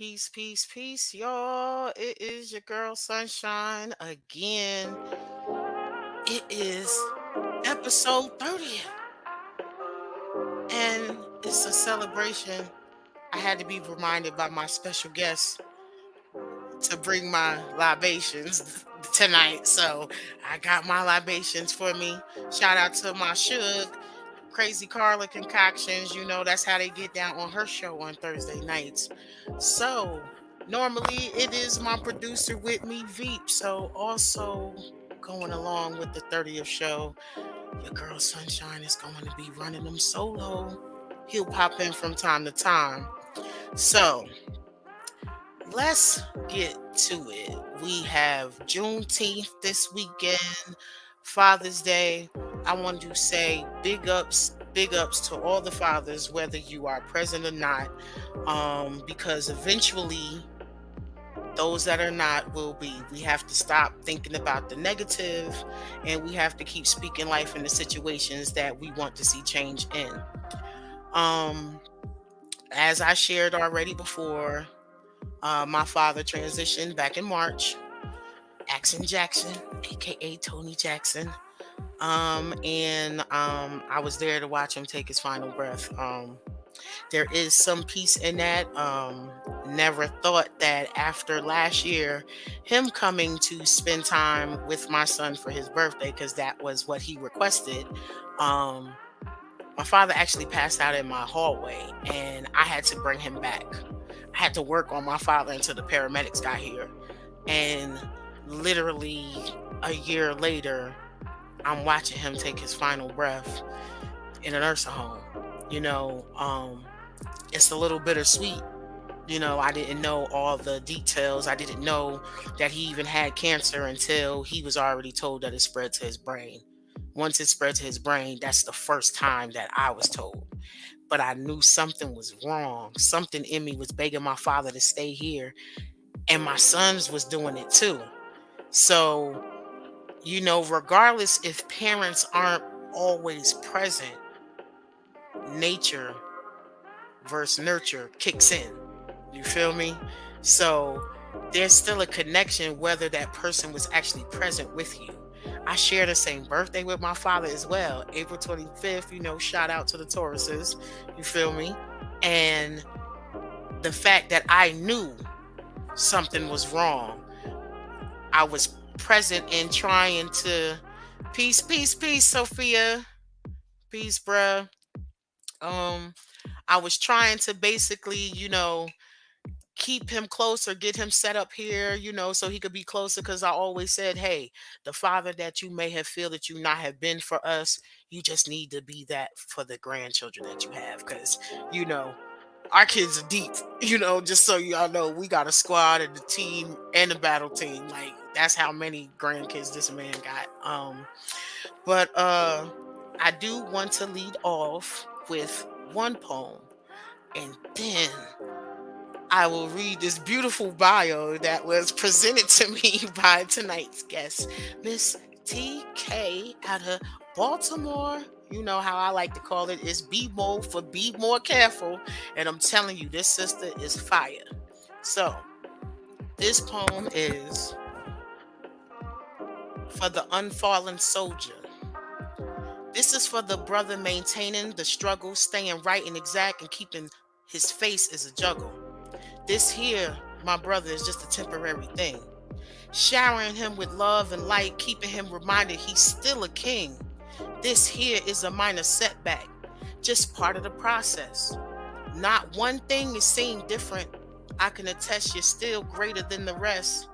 Peace, peace, peace, y'all. It is your girl Sunshine again. It is episode 30, and it's a celebration. I had to be reminded by my special guest to bring my libations tonight. So I got my libations for me. Shout out to my Suge, Crazy Carla concoctions. That's how they get down on her show on Thursday nights. So normally it is my producer with me, Veep. So also going along with the 30th show, your girl Sunshine is going to be running them solo. He'll pop in from time to time. So let's get to it. We have Juneteenth this weekend, Father's Day. I want to say big ups to all the fathers, whether you are present or not, because eventually those that are not will be. We have to stop thinking about the negative, and we have to keep speaking life in the situations that we want to see change in. Um, as I shared already before, my father transitioned back in March. Axon Jackson, aka Tony Jackson. And I was there to watch him take his final breath. There is some peace in that. Never thought that after last year, him coming to spend time with my son for his birthday, because that was what he requested. Um, my father actually passed out in my hallway, and I had to bring him back. I had to work on my father until the paramedics got here. And literally a year later, I'm watching him take his final breath in a nursing home. You know, um, it's a little bittersweet. I didn't know all the details. I didn't know that he even had cancer until he was already told that it spread to his brain. Once it spread to his brain, that's the first time that I was told. But I knew something was wrong. Something in me was begging my father to stay here, and my sons was doing it too. So, regardless if parents aren't always present, nature versus nurture kicks in. You feel me? So there's still a connection whether that person was actually present with you. I share the same birthday with my father as well. April 25th, shout out to the Tauruses. You feel me? And the fact that I knew something was wrong, I was present in trying to peace, peace, peace, Sophia. Peace, bruh. Um, I was trying to basically, keep him closer, get him set up here, so he could be closer. Because I always said, hey, the father that you may have feel that you not have been for us, you just need to be that for the grandchildren that you have. Because, you know, our kids are deep, just so y'all know, we got a squad and a team and a battle team. Like, that's how many grandkids this man got. But I do want to lead off with one poem, and then I will read this beautiful bio that was presented to me by tonight's guest, Miss TK out of Baltimore. You know how I like to call it is B-Mo for Be More Careful. And I'm telling you, this sister is fire. So, this poem is for the unfallen soldier. This is for the brother maintaining the struggle, staying right and exact, and keeping his face as a juggle. This here, my brother, is just a temporary thing. Showering him with love and light, keeping him reminded he's still a king. This here is a minor setback, just part of the process. Not one thing is seen different. I can attest you're still greater than the rest.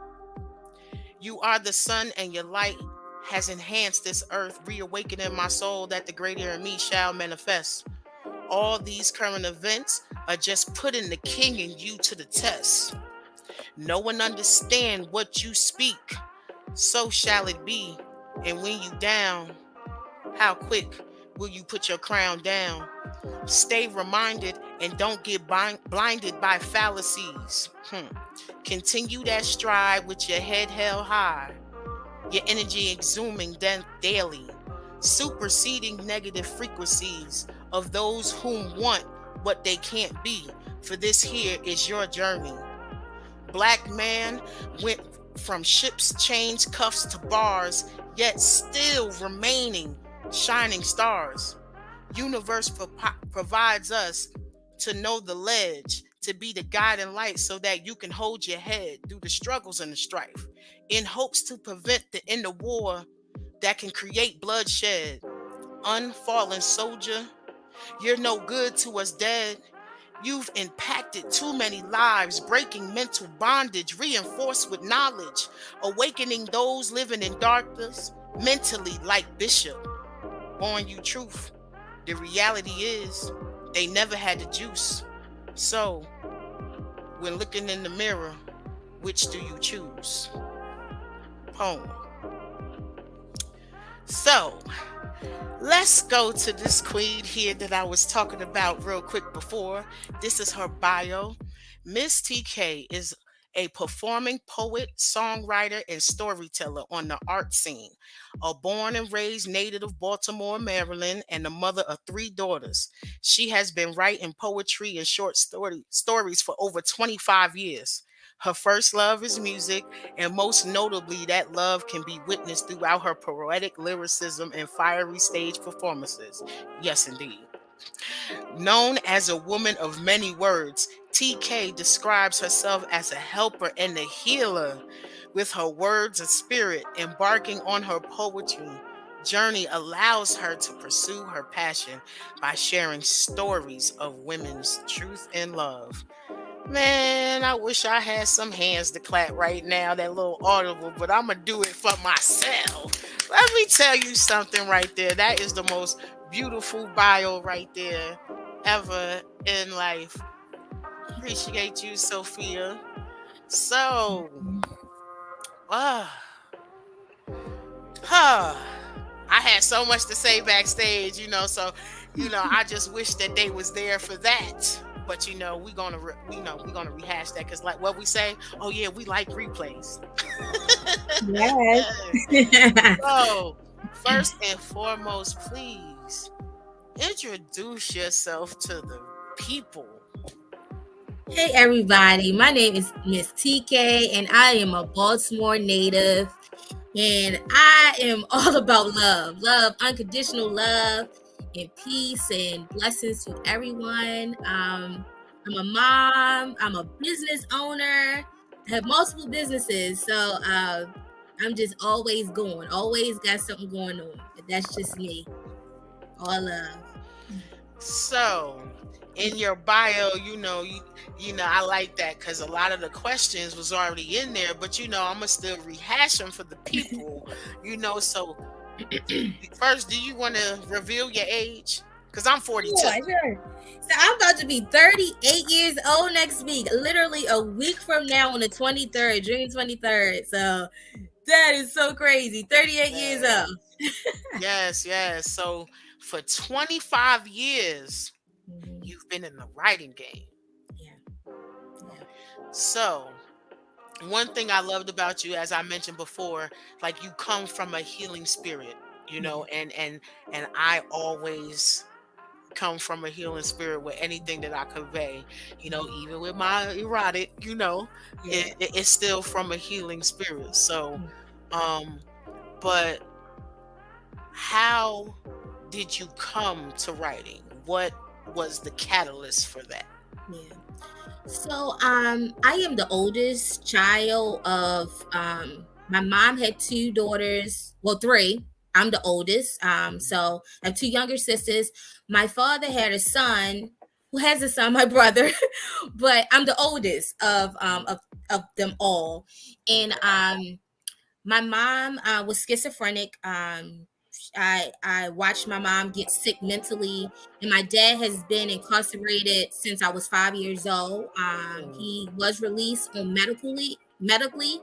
You are the sun, and your light has enhanced this earth, reawakening my soul that the greater in me shall manifest. All these current events are just putting the king in you to the test. No one understand what you speak, so shall it be. And when you down, how quick will you put your crown down? Stay reminded and don't get blinded by fallacies. Continue that stride with your head held high, your energy exhuming daily, superseding negative frequencies of those whom want what they can't be. For this here is your journey. Black man went from ships, chains, cuffs to bars, yet still remaining shining stars. Universe provides us to know the ledge, to be the guiding light so that you can hold your head through the struggles and the strife, in hopes to prevent the end of war that can create bloodshed. Unfallen soldier, you're no good to us dead. You've impacted too many lives, breaking mental bondage, reinforced with knowledge, awakening those living in darkness, mentally like Bishop, born you truth. The reality is, they never had the juice. So, when looking in the mirror, which do you choose? Poem. So, let's go to this queen here that I was talking about real quick before. This is her bio. Miss TK is a performing poet, songwriter, and storyteller on the art scene. A born and raised native of Baltimore, Maryland, and the mother of three daughters. She has been writing poetry and stories for over 25 years. Her first love is music, and most notably, that love can be witnessed throughout her poetic lyricism and fiery stage performances. Yes, indeed. Known as a woman of many words, TK describes herself as a helper and a healer. With her words and spirit, embarking on her poetry journey allows her to pursue her passion by sharing stories of women's truth and love. Man, I wish I had some hands to clap right now, that little audible, but I'm going to do it for myself. Let me tell you something right there. That is the most beautiful bio right there ever in life. Appreciate you, Sophia. So, uh, huh. I had so much to say backstage, so I just wish that they was there for that. But we're gonna we're gonna rehash that because like what we say, oh yeah, we like replays. Yes. So first and foremost, please introduce yourself to the people. Hey everybody, my name is Miss TK and I am a Baltimore native and I am all about love. Love, unconditional love and peace and blessings to everyone. I'm a mom, I'm a business owner. I have multiple businesses, so I'm just always going, always got something going on. That's just me. All love. So, in your bio, I like that because a lot of the questions was already in there, but I'm gonna still rehash them for the people. So first, do you want to reveal your age? Because I'm 42. Sure. So I'm about to be 38 years old next week, literally a week from now on the 23rd, June 23rd. So that is so crazy. 38 years Yes, old. yes, yes. So for 25 years, Mhm. you've been in the writing game. Yeah. Yeah. So one thing I loved about you, as I mentioned before, like you come from a healing spirit, Yeah. and I always come from a healing spirit with anything that I convey, even with my erotic, Yeah. it's still from a healing spirit. So, Mm. um, but how did you come to writing? What was the catalyst for that? Yeah. So I am the oldest child of my mom had two daughters, well three. I'm the oldest. So I have two younger sisters. My father had a son who has a son, my brother, but I'm the oldest of them all. And my mom was schizophrenic. I watched my mom get sick mentally, and my dad has been incarcerated since I was 5 years old. Mm, He was released on medically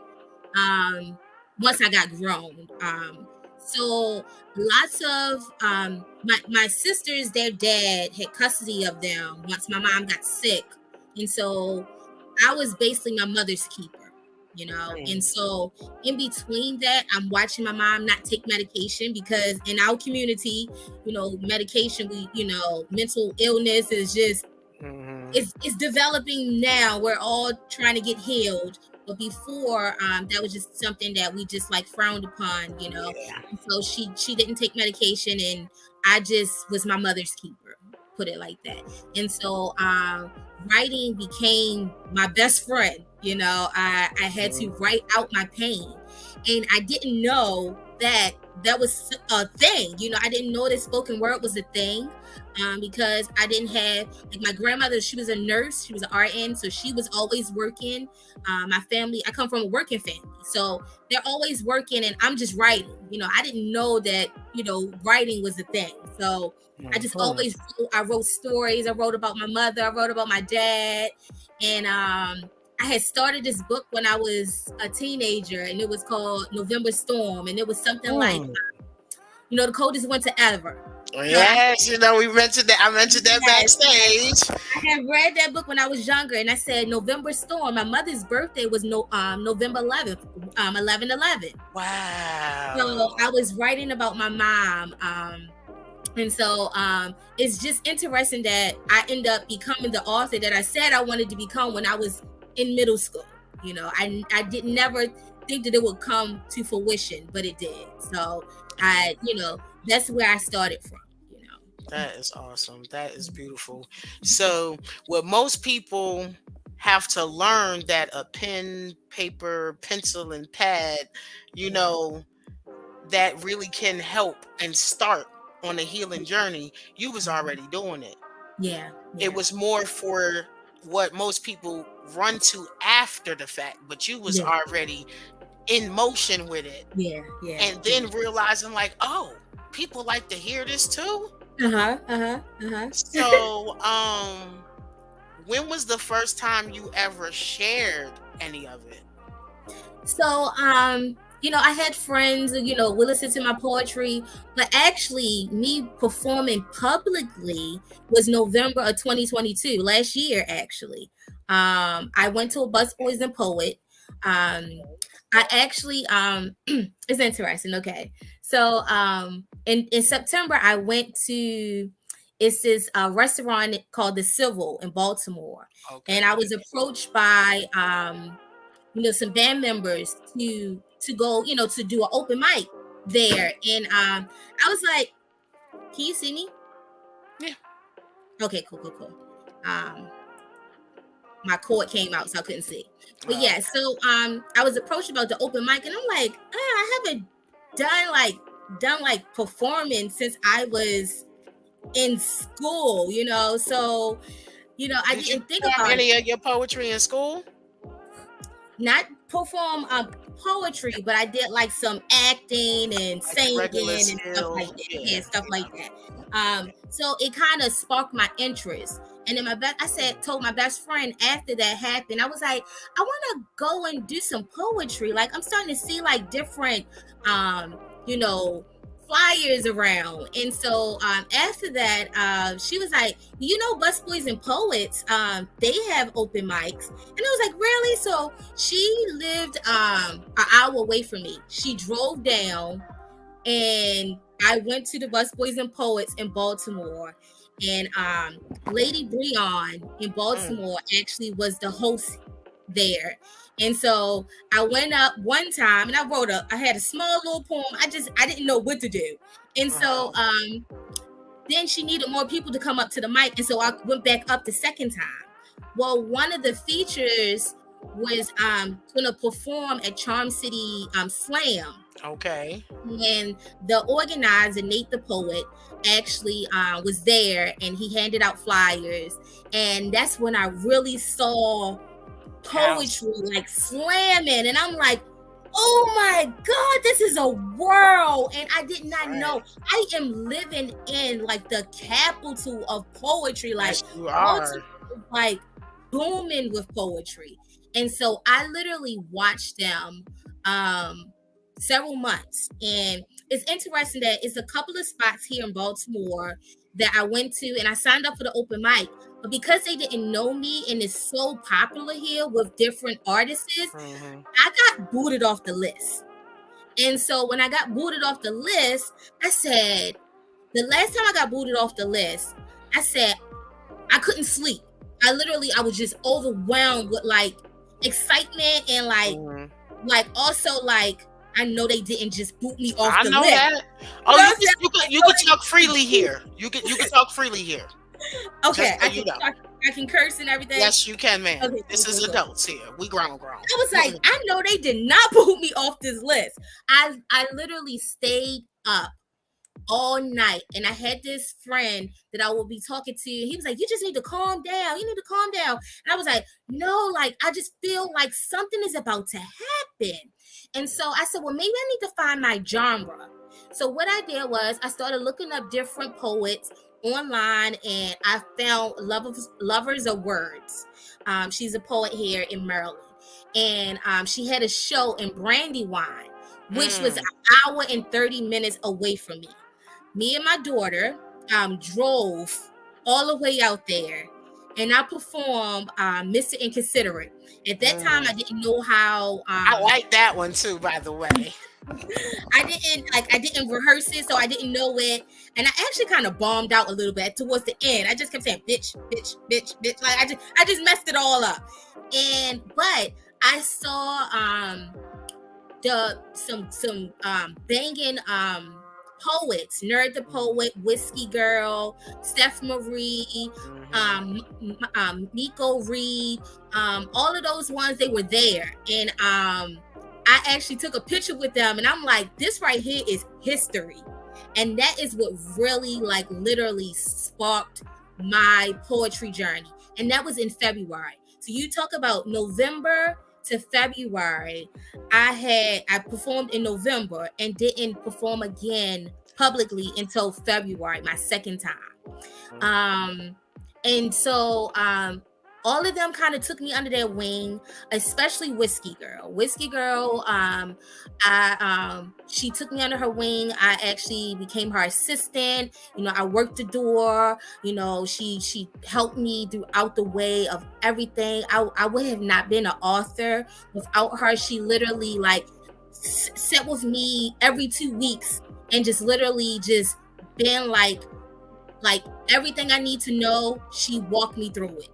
um, once I got grown. So lots of my sisters, their dad had custody of them once my mom got sick, and so I was basically my mother's keeper. And mm, so in between that, I'm watching my mom not take medication because in our community, medication, mental illness is just Hmm. It's developing now. We're all trying to get healed. But before, that was just something that we just like frowned upon, you know. Yeah. And so she didn't take medication, and I just was my mother's keeper, put it like that. And so writing became my best friend. You know, I had to Mhm. write out my pain, and I didn't know that that was a thing. You know, I didn't know that spoken word was a thing, because I didn't have, like, my grandmother. She was a nurse. She was an RN, so she was always working. My family, I come from a working family, so they're always working, and I'm just writing. You know, I didn't know that, writing was a thing. So I just Mhm. always wrote. I wrote stories. I wrote about my mother. I wrote about my dad, and I had started this book when I was a teenager, and it was called November Storm, and it was something like, Mm. the coldest winter ever. So Yes, we mentioned that. I mentioned that yes, yes. backstage. I had read that book when I was younger, and I said November Storm. My mother's birthday was November 11th, 11/11. So Wow. I was writing about my mom, and so it's just interesting that I end up becoming the author that I said I wanted to become when I was in middle school. You know, I did never think that it would come to fruition, but it did. So that's where I started from. You know. That is awesome. That is beautiful. So, what most people have to learn that a pen, paper, pencil, and pad, you Yeah, know, that really can help and start on a healing journey, you was already doing it. yeah, It yeah, was more for what most people run to after the fact, but you was yeah, already in motion with it. yeah, yeah, And yeah. then realizing like, oh, people like to hear this too. Uh-huh, uh-huh, uh-huh. So, when was the first time you ever shared any of it? So, I had friends, would listen to my poetry, but actually, me performing publicly was November of 2022, last year, actually. I went to a Busboys and Poet. I actually, it's interesting. Okay. So, in September, I went to, it's this restaurant called The Civil in Baltimore. And I Okay. was approached by, some band members to go, to do an open mic there. And I was like, can you see me? Yeah. Okay, cool, cool, cool. Um, my cord came out, so I couldn't see. But yeah, Okay. so I was approached about the open mic, and I'm like, I haven't done like performing since I was in school, so I Did you didn't think perform about it. any of your poetry in school? Not perform poetry, but I did like some acting and Like regular singing and stuff like skill? that. Yeah, Yeah. stuff like Yeah. that. So it kind of sparked my interest. And then I told my best friend after that happened, I was like, I want to go and do some poetry. Like, I'm starting to see like different, you know, flyers around. And so after that, she was like, Busboys and Poets, they have open mics. And I was like, really? So she lived an hour away from me. She drove down, and I went to the Busboys and Poets in Baltimore. And Lady Breon in Mm. Baltimore actually was the host there. And so I went up one time, and I had a small little poem. I didn't know what to do. And so Uh-huh. then she needed more people to come up to the mic, and so I went back up the second time. Well, one of the features was gonna perform at Charm City Slam, Okay. and the organizer, Nate the Poet, actually was there, and he handed out flyers. And that's when I really saw House. poetry like slamming, and I'm like, oh my god, this is a world. And I did not Right. know I am living in like the capital of poetry. Like, Yes, you Baltimore are. is like booming with poetry. And so I literally watched them um several months. And it's interesting that it's a couple of spots here in Baltimore that I went to, and I signed up for the open mic. But because they didn't know me, and it's so popular here with different artists, Hmm. I got booted off the list. And so when I got booted off the list, I said, the last time I got booted off the list, I said, I couldn't sleep. I was just overwhelmed with like excitement and Mhm. like also like I know they didn't just boot me off I the know list. that. You Oh, know what I'm saying? you could talk freely here. You could talk freely here. Okay, Just so you know. I can curse and everything. Yes, you can, ma'am. Okay, This is cool. adults here. We grown. I was like, I know they did not boot me off this list. I literally stayed up all night. And I had this friend that I would be talking to. He was like, you just need to calm down. You need to calm down. And I was like, no, like, I just feel like something is about to happen. And so I said, well, maybe I need to find my genre. So what I did was I started looking up different poets online and I found Lovers of Words. She's a poet here in Maryland. And she had a show in Brandywine, which was an Mm, hour and 30 minutes away from me. Me and my daughter drove all the way out there and I performed Mr. Inconsiderate. At that time, I mm. didn't know how I like that one too, by the way. I didn't rehearse it, so I didn't know it. And I actually kind of bombed out a little bit towards the end. I just kept saying bitch, bitch, bitch, bitch. Like I just messed it all up. And but I saw the some banging poets, Nerd the Poet, Whiskey Girl, Steph Marie, Mhm. Nico Reed, all of those ones, they were there. And I actually took a picture with them and I'm like, this right here is history. And that is what really like literally sparked my poetry journey. And that was in February. So you talk about November to February. I performed in November and didn't perform again publicly until February, my second time. Um, and so all of them kind of took me under their wing, especially Whiskey Girl. Whiskey Girl, she took me under her wing. I actually became her assistant. You know, I worked the door. You know, she helped me throughout the way of everything. I would have not been an author without her. She literally like sat with me every 2 weeks and just literally just been like everything I need to know, she walked me through it.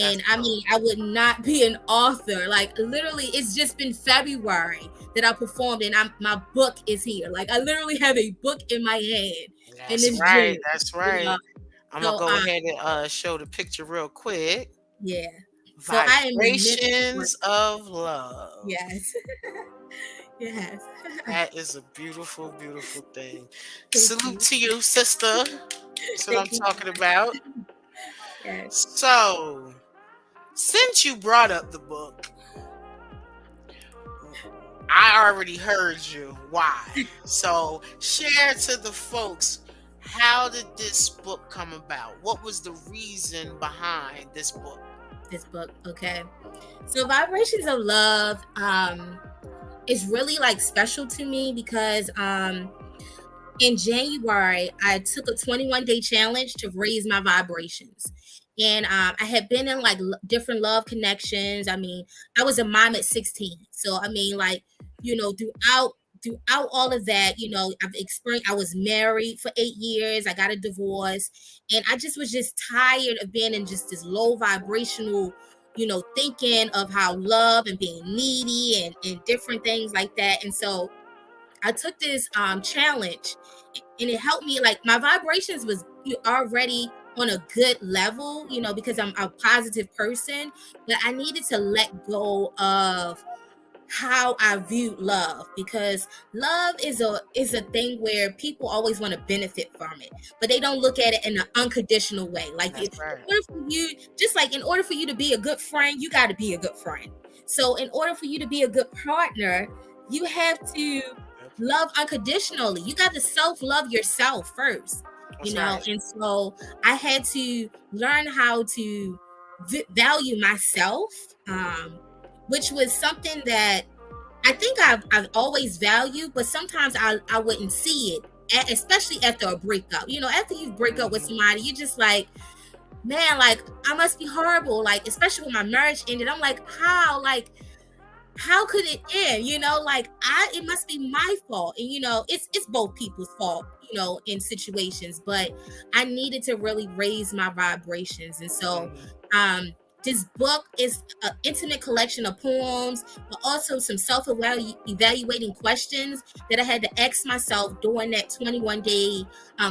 That's And I dope. mean, I would not be an author. Like literally, it's just been February that I performed, and my book is here. Like I literally have a book in my hand in That's this right. June. That's You know, right. I'm gonna so go ahead and show the picture real quick. yeah. So I am immense. Vibrations of love. Yes, yes. That is a beautiful, beautiful thing. Thank Salute you, to you, sister. That's what I'm thank you. talking about. Yes. So, since you brought up the book, I already heard you. Why? So, share to the folks, how did this book come about? What was the reason behind this book? This book, okay. So Vibrations of Love is really like special to me because in January, I took a 21-day challenge to raise my vibrations. And I had been in like different love connections. I mean, I was a mom at 16. So, I mean, like, you know, throughout all of that, you know, I've experienced, I was married for 8 years. I got a divorce. And I just was just tired of being in just this low vibrational, you know, thinking of how love and being needy and different things like that. And so I took this challenge and it helped me like my vibrations was already on a good level, you know, because I'm a positive person, but I needed to let go of how I viewed love because love is a thing where people always want to benefit from it, but they don't look at it in an unconditional way. Like That's in right. order for you, just like in order for you to be a good friend, you got to be a good friend. So in order for you to be a good partner, you have to Yep. love unconditionally. You got to self-love yourself first, you That's know. right. And so I had to learn how to value myself, which was something that I think I've always valued, but sometimes I wouldn't see it, especially after a breakup. You know, after you break up with Mhm. somebody, you're just like, man, like I must be horrible. Like, especially when my marriage ended, I'm like, how could it end? You know, like it must be my fault. And you know, it's both people's fault, you know, in situations, but I needed to really raise my vibrations. And so Mhm. This book is an intimate collection of poems, but also some self-evaluating questions that I had to ask myself during that 21-day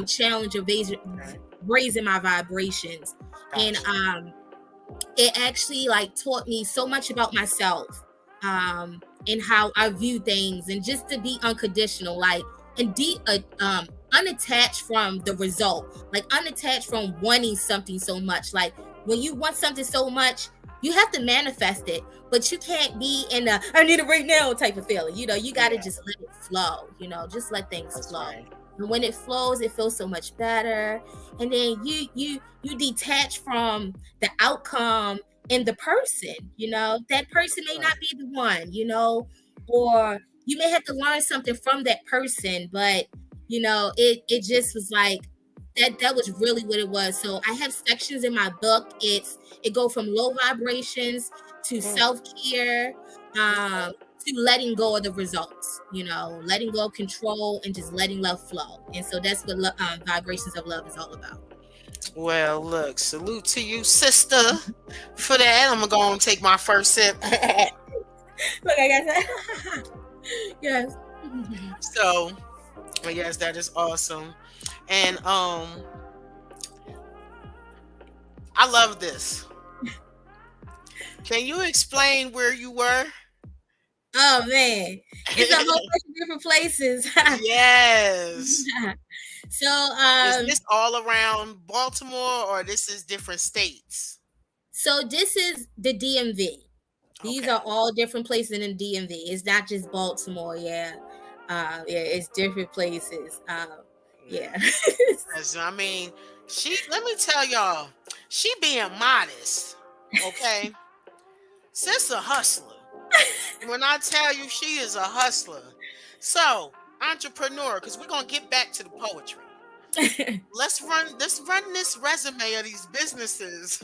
challenge of Okay. raising my vibrations. And Gotcha. it actually like taught me so much about myself, and how I view things, and just to be unconditional, like, and unattached from the result, like unattached from wanting something so much. Like when you want something so much, you have to manifest it, but you can't be in a I need it right now type of feeling. You got to Yeah, just let it flow. Just let things that's flow. right. And when it flows, it feels so much better. And then you detach from the outcome in the person. That person may not Right. be the one. Or you may have to learn something from that person, but it just was like that was really what it was. So I have sections in my book. It go from low vibrations to Mm, self-care, okay. to letting go of the results, letting go of control and just letting love flow. And so that's what vibrations of love is all about. Well, look, salute to you, sister. For that, I'm gonna go and take my first sip. Look, I guess. Yes. So, yes, that is awesome. And I love this. Can you explain where you were? Oh man, it's a whole bunch of different places. Yes. So Is this all around Baltimore or this is different states? this is the DMV. These Okay. are all different places in the DMV. It's not just Baltimore. Yeah, yeah, it's different places. Yeah. Yeah. 'Cause, I mean, let me tell y'all, she being modest. Okay. Sis a hustler. When I tell you she is a hustler. So, entrepreneur, because we're gonna get back to the poetry. Let's run this resume of these businesses.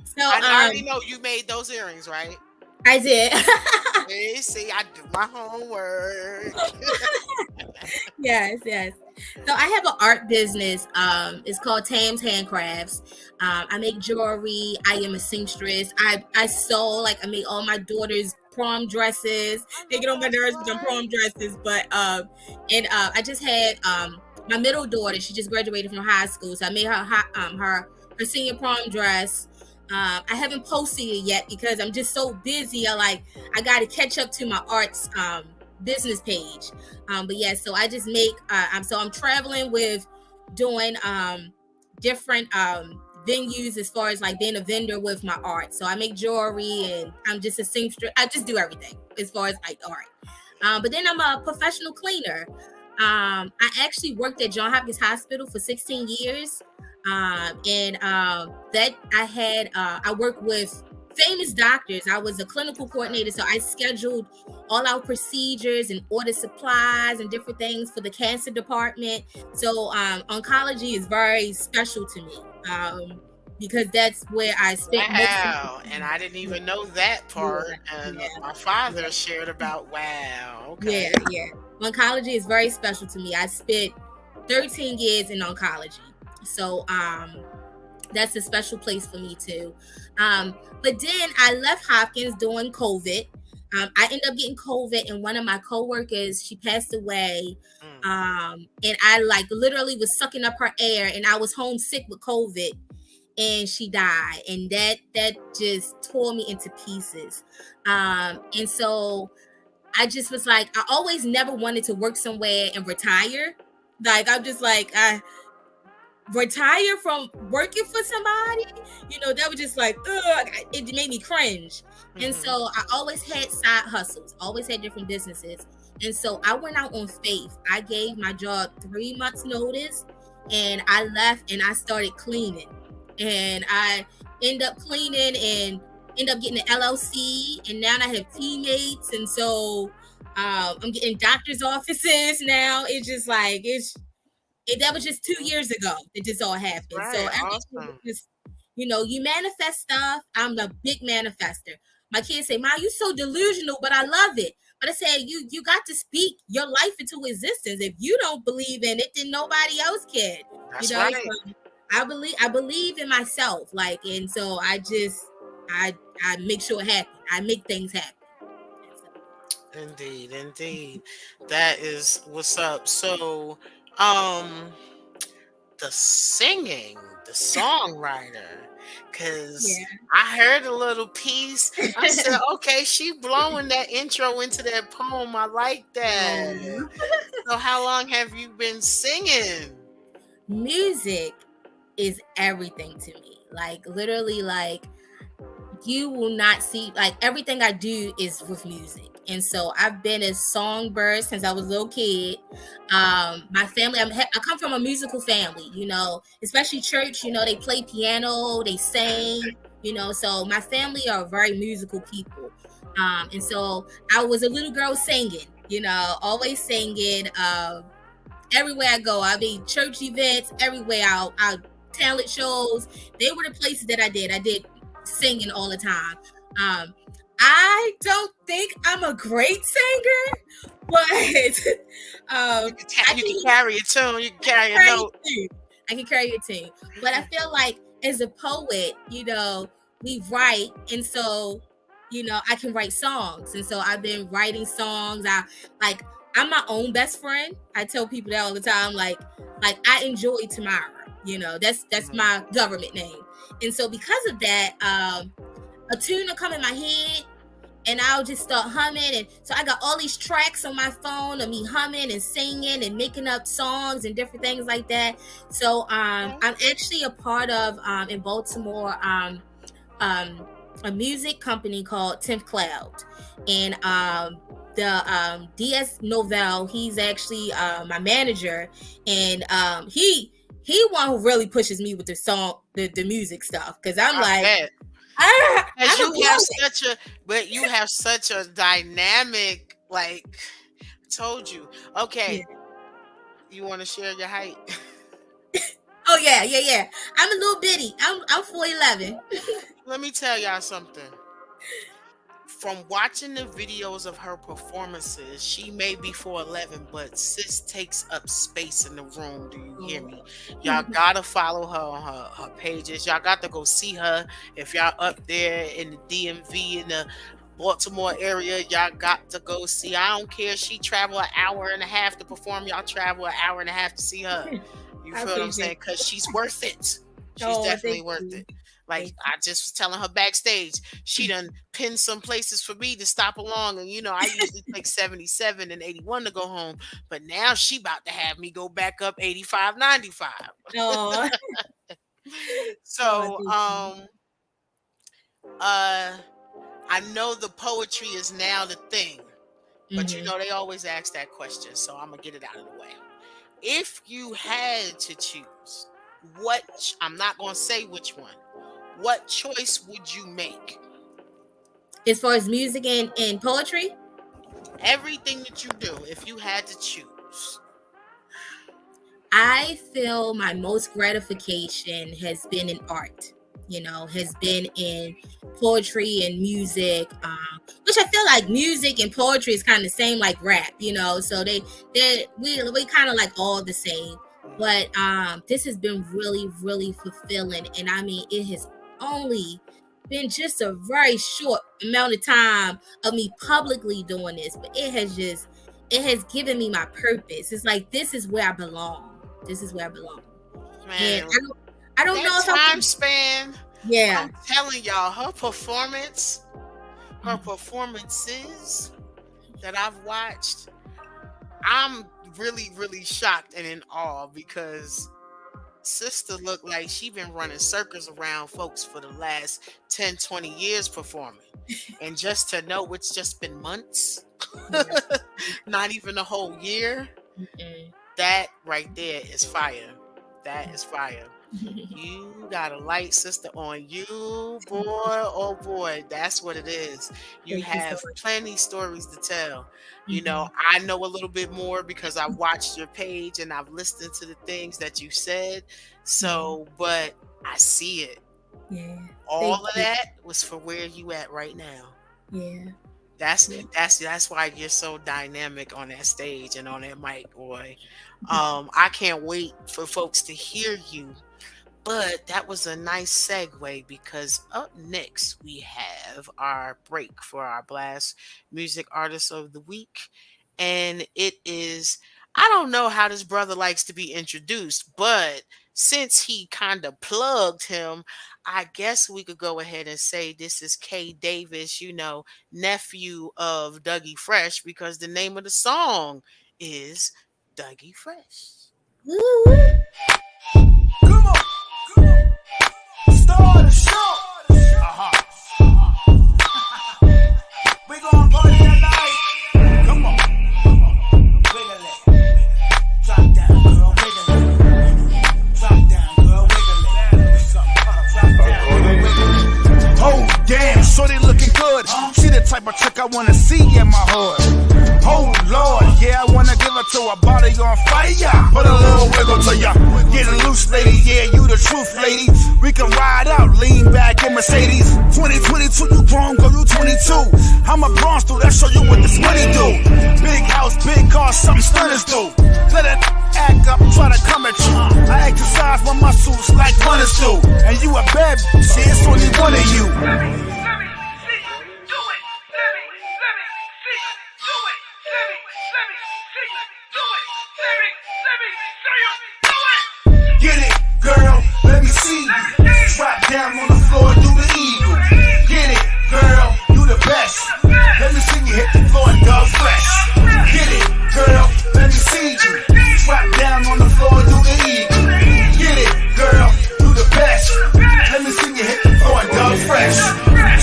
So I already know you made those earrings, right? I did. See, I do my homework. Yes, yes. So I have an art business. It's called Tam's Handcrafts. I make jewelry. I am a seamstress. I sew. Like I make all my daughters' prom dresses. I They know get on my that's nerves with them right. prom dresses, but and I just had my middle daughter. She just graduated from high school, so I made her senior prom dress. I haven't posted it yet because I'm just so busy. I got to catch up to my arts business page. But yeah, so I just make. I'm traveling with doing different venues as far as like being a vendor with my art. So I make jewelry and I'm just a seamstress. I just do everything as far as like art. But then I'm a professional cleaner. I actually worked at John Hopkins Hospital for 16 years. And that I worked with famous doctors. I was a clinical Okay. coordinator, so I scheduled all our procedures and ordered supplies and different things for the cancer department. So oncology is very special to me, because that's where I spent most of Wow. And I didn't my even know that yeah, part. And yeah, my yeah, father shared about, wow. yeah, Okay. yeah. Oncology is very special to me. I spent 13 years in oncology. So that's a special place for me too. But then I left Hopkins during COVID. I ended up getting COVID, and one of my coworkers, she passed away. Mm, And I like literally was sucking up her air, and I was homesick with COVID, and she died, and that just tore me into pieces. And so I just was like, I always never wanted to work somewhere and retire. Like I'm just like I retire from working for somebody, that was just like, ugh, it made me cringe. And hmm. so I always had side hustles, always had different businesses. And so I went out on faith. I gave my job 3 months notice, and I left and I started cleaning. And I end up cleaning and end up getting an LLC. And now I have teammates. And so I'm getting doctor's offices now. It's just like, that was just 2 years ago that this all That's happened. So right. everything was Awesome. just, you manifest stuff. I'm a big manifester. My kids say, "Ma, you so delusional," but I love it. But I said, you got to speak your life into existence. If you don't believe in it, then nobody else can. That's So right. I believe in myself, like, and so I make sure it happen. I make things happen. And so, Indeed, indeed. That is what's up. So, um, the singing, the songwriter, because yeah. I heard a little piece. I said, okay, she blowing that intro into that poem. I like that. um, So, how long have you been singing? Music is everything to me. Like, literally, like, you will not see, like, everything I do is with music. And so I've been a songbird since I was a little kid. My family, I come from a musical family, especially church. They play piano, they sing. So my family are very musical people. And so I was a little girl singing. Always singing. Everywhere I go. I mean, church events, everywhere. Our talent shows. They were the places that I did. I did singing all the time. Um, I don't think I'm a great singer, but I You can can carry a tune. You can I can carry a carry note. a team. I can carry a team. But I feel like as a poet, we write, and so I can write songs, and so I've been writing songs. Like I'm my own best friend. I tell people that all the time. Like I enjoy tomorrow. That's Mhm. my government name, and so because of that, a tune will come in my head and I'll just start humming. And so I got all these tracks on my phone of me humming and singing and making up songs and different things like that. So Okay. I'm actually a part of in Baltimore um, a music company called 10th Cloud, and the DS Novell, he's actually my manager, and he one who really pushes me with the song, the music stuff, because I'm I like, bet. As I'm a you have poet. such a, but you have such a dynamic, like, I told you. Yeah. Okay, you want to share your height? Oh yeah, yeah, yeah. I'm a little bitty. I'm 4'11". Let me tell y'all something. From watching the videos of her performances, she may be 4'11, but sis takes up space in the room. Do you hear Oh. me? Y'all gotta follow her on her pages. Y'all got to go see her if y'all up there in the DMV in the Baltimore area. Y'all got to go see. I don't care. She travel an hour and a half to perform. Y'all travel an hour and a half to see her. You I feel what I'm appreciate saying? it. Because she's worth it. She's Oh, definitely thank worth you. it. Like Thank I just was telling her backstage, she done pinned some places for me to stop along. And I usually take 77 and 81 to go home. But now she about to have me go back up 85, 95. you. Oh, oh, So thank you. uh I know the poetry is now the thing, but Hmm. they always ask that question. So I'm gonna get it out of the way. If you had to choose, I'm not gonna say which one. What choice would you make? As far as music and poetry, Everything that you do, if you had to choose. I feel my most gratification has been in art, has been in poetry and music, which I feel like music and poetry is kind of the same like rap, so we kind of like all the same. Mhm. But this has been really, really fulfilling. And I mean, it has only been just a very short amount of time of me publicly doing this, but it has given me my purpose. It's like this is where I belong. This is where I belong. And Man, I don't that know if I time can. span, Yeah. I'm telling y'all, her Mhm. performances that I've watched, I'm really, really shocked and in awe because sister looked like she been running circles around folks for the last 10, 20 years performing. And just to know it's just been months, Yeah. not even a whole year, Mm-mm. that right there is fire. That is fire. You got a light sister on you, boy. Oh boy, that's what it is. You Thank you so have much. plenty stories to tell. Hmm. I know a little bit more because I've watched your page and I've listened to the things that you said. Yeah. So, but I see it. Yeah. All Thank of you. that was for where you at right now. Yeah. That's Yeah. that's why you're so dynamic on that stage and on that mic, boy. I can't wait for folks to hear you But that was a nice segue because up next we have our break for our Blast Music Artist of the Week. And it is, I don't know how this brother likes to be introduced, but since he kind of plugged him, I guess we could go ahead and say this is Kay Davis, nephew of Dougie Fresh, because the name of the song is Dougie Fresh. Woo! Come on, start the show. We gon' party tonight. Come on, wiggle it. Drop down, girl, wiggle it. Drop down, girl, wiggle it. Drop down, girl, wiggle it. Oh damn, shorty looking good. She the type of chick I wanna see in my hood. Oh Lord, yeah, I wanna give her to her body on fire. Put a little wiggle to ya. Get a loose, lady, yeah, you the truth, lady. We can ride out, lean back in Mercedes. 2022, you grown, girl, you 22. I'm a bronze dude, that show you what this money do. Big house, big car, something stunners do. Let it act up, try to come at you. I exercise my muscles like runners do. And you a bad bitch, yeah, it's only one of you. Get it, girl, let me see you. Drop down on the floor, do the eagle. Get it, girl, you the best. Let me see you hit the floor and go fresh. Get it, girl, let me see you. Drop down on the floor, do the eagle. Get it, girl, you the best. Let me see you hit the floor and go fresh.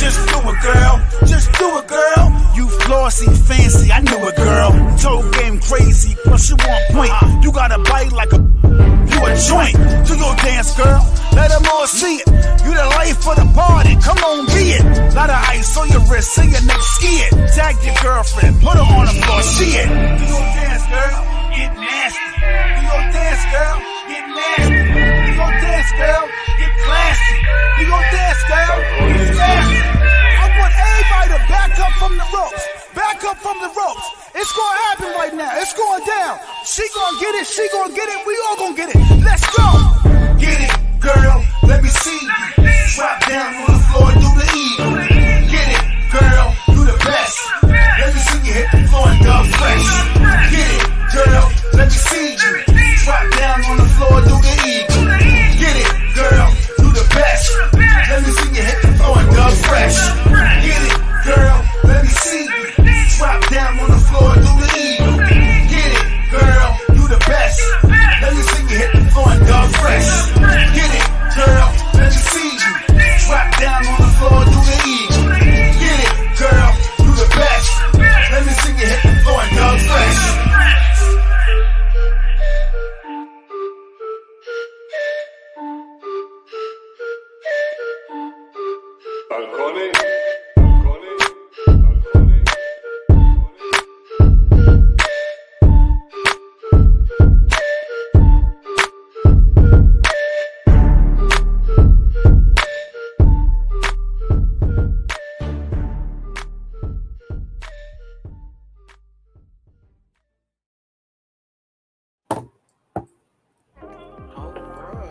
Just do it, girl, just do it, girl. You flossy, fancy, I knew it, girl. Toe game crazy, plus you on point. You got a bite like a joint. Do your dance, girl. Let them all see it. You the life of the party. Come on, be it. Lot of ice on your wrist, see your neck, ski it. Tag your girlfriend, put her on the floor, see it. Do your dance, girl. Get nasty. Do your dance, girl. Get nasty. Do your dance, girl. Get classy. Do your dance, girl. Get classy. I want everybody to back up from the ropes. Back up from the ropes. It's gonna happen right now. It's going down. She gonna get it. She gonna get it. We all gonna get it. Let's go. Get it, girl. Let me see you. Drop down on the floor, do the eagle. Get it, girl. You the best. Let me see you hit the floor and go fresh. Get it, girl. Let me see you. Drop down on the floor, do the eagle. Get it, girl. You the best. Let me see you hit the floor and go fresh. Get it, girl. Let me see you. Drop down on the floor, do the eagle. Get it, girl, you the best. Let me see you hit the floor and go fresh. Get it, girl, let me see you. Drop down on the floor, do the eagle. Get it, girl, you the best. Let me see you hit the floor and go fresh. Balcone. Oh, bro.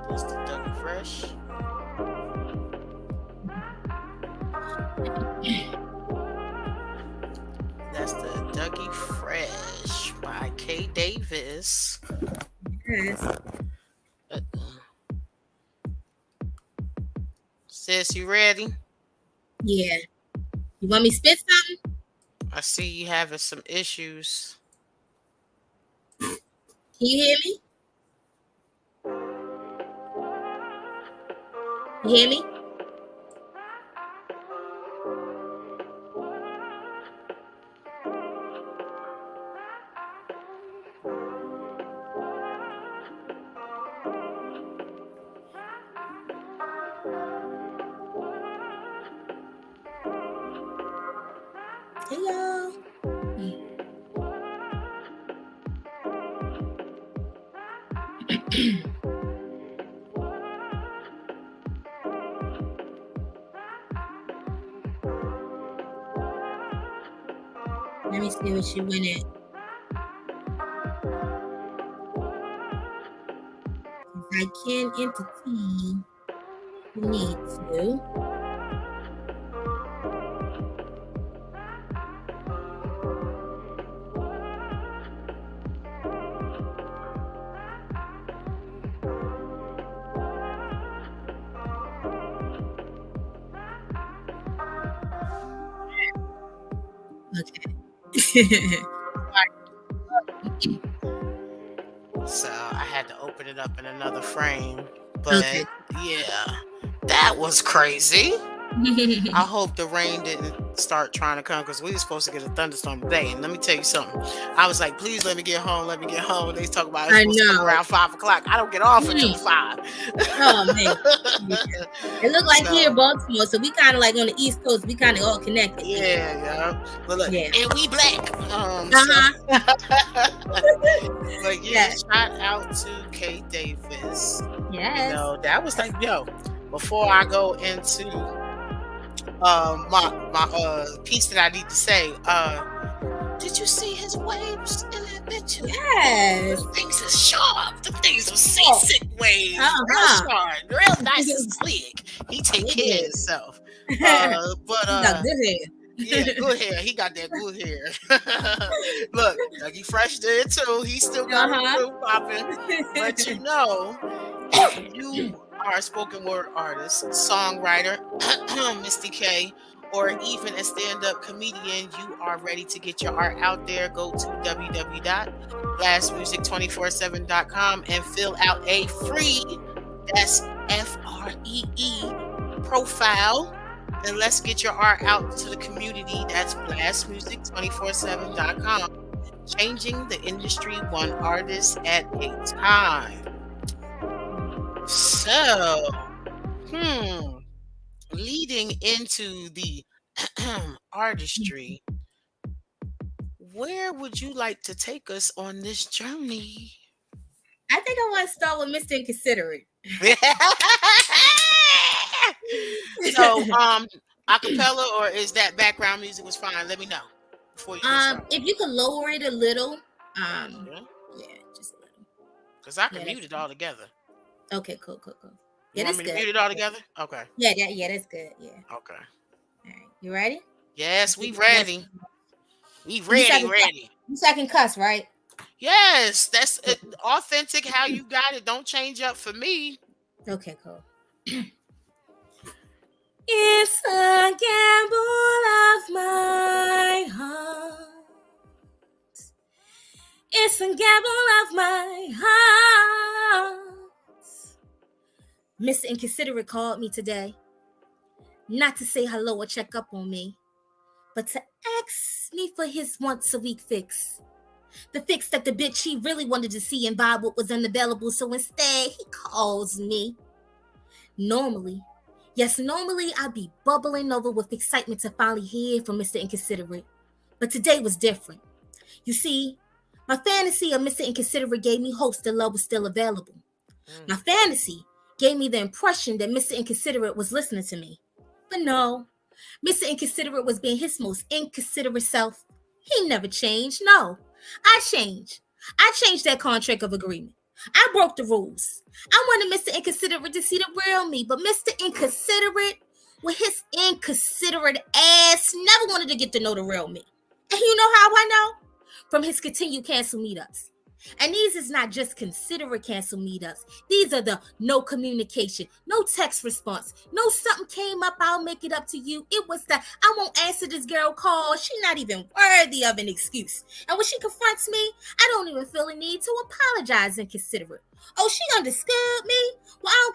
That's the Dougie Fresh. That's the Dougie Fresh by Kay Davis. Yes. Uh, Sis, you ready? Yeah. You want me to spit something? I see you having some issues. Can you hear me? You hear me? Hey y'all. Let me see what you went at. I can entity you need to. Okay. So I had to open it up in another frame. But Okay. yeah, that was crazy. I hope the rain didn't start trying to come because we were supposed to get a thunderstorm today. And let me tell you something. I was like, please let me get home. Let me get home. And they talk about it's I supposed to come know. around 5 o'clock. I don't get off until 5. Oh man. Yeah. It looked like here in So, Baltimore, so we kind of like on the East Coast. We kind of all connected. yeah. But look, Yeah. and we black. Uh-huh. But yeah, Yes. shout out to Kate Davis. You Yes. know, that was like, yo, before I go into my piece that I need to say, did you see his waves in that picture? Yes. Them things is sharp. Them things are Oh. seasick waves. Uh-huh. Real sharp. Real nice and slick. He take He care of did. himself. He got But good hair. yeah, good hair. He got that good hair. Look, Dougie Fresh did too. He still got it Uh-huh. too popping. But you know, if you are a spoken word artist, songwriter, Misty K, or even a stand-up comedian, you are ready to get your art out there. Go to www.blastmusic247.com and fill out a free, that's FREE, profile. And let's get your art out to the community. That's blastmusic247.com. Changing the industry one artist at a time. So, leading into the artistry, where would you like to take us on this journey? I think I want to start with Mr. Inconsiderate. So, acapella or is that background music was fine? Let me know before you get started. If you could lower it a little, Yeah, yeah, just a little. because I can Yeah, mute it all together. Okay, cool. You Yeah, want that's me to good. mute it all together? Okay. Yeah, that's good. Yeah. Okay. All right, you ready? Yes, we ready. We You said I can- ready. You said I can cuss, right? Yes, that's authentic how you got it. Don't change up for me. Okay, cool. It's a gamble of my heart. It's a gamble of my heart. Mr. Inconsiderate called me today. Not to say hello or check up on me, but to ask me for his once-a-week fix. The fix that the bitch he really wanted to see and buy what was unavailable, so instead he calls me. Normally, I'd be bubbling over with excitement to finally hear from Mr. Inconsiderate. But today was different. You see, my fantasy of Mr. Inconsiderate gave me hopes that love was still available. My fantasy gave me the impression that Mr. Inconsiderate was listening to me. But no, Mr. Inconsiderate was being his most inconsiderate self. He never changed. No, I changed. I changed that contract of agreement. I broke the rules. I wanted Mr. Inconsiderate to see the real me, but Mr. Inconsiderate, with his inconsiderate ass, never wanted to get to know the real me. And you know how I know? From his continued cancel meetups. And these is not just considerate cancel meetups. These are the no communication, no text response, no something came up, I'll make it up to you. It was the I won't answer this girl call. She's not even worthy of an excuse. And when she confronts me, I don't even feel a need to apologize and consider it. Oh, she understood me? Well, I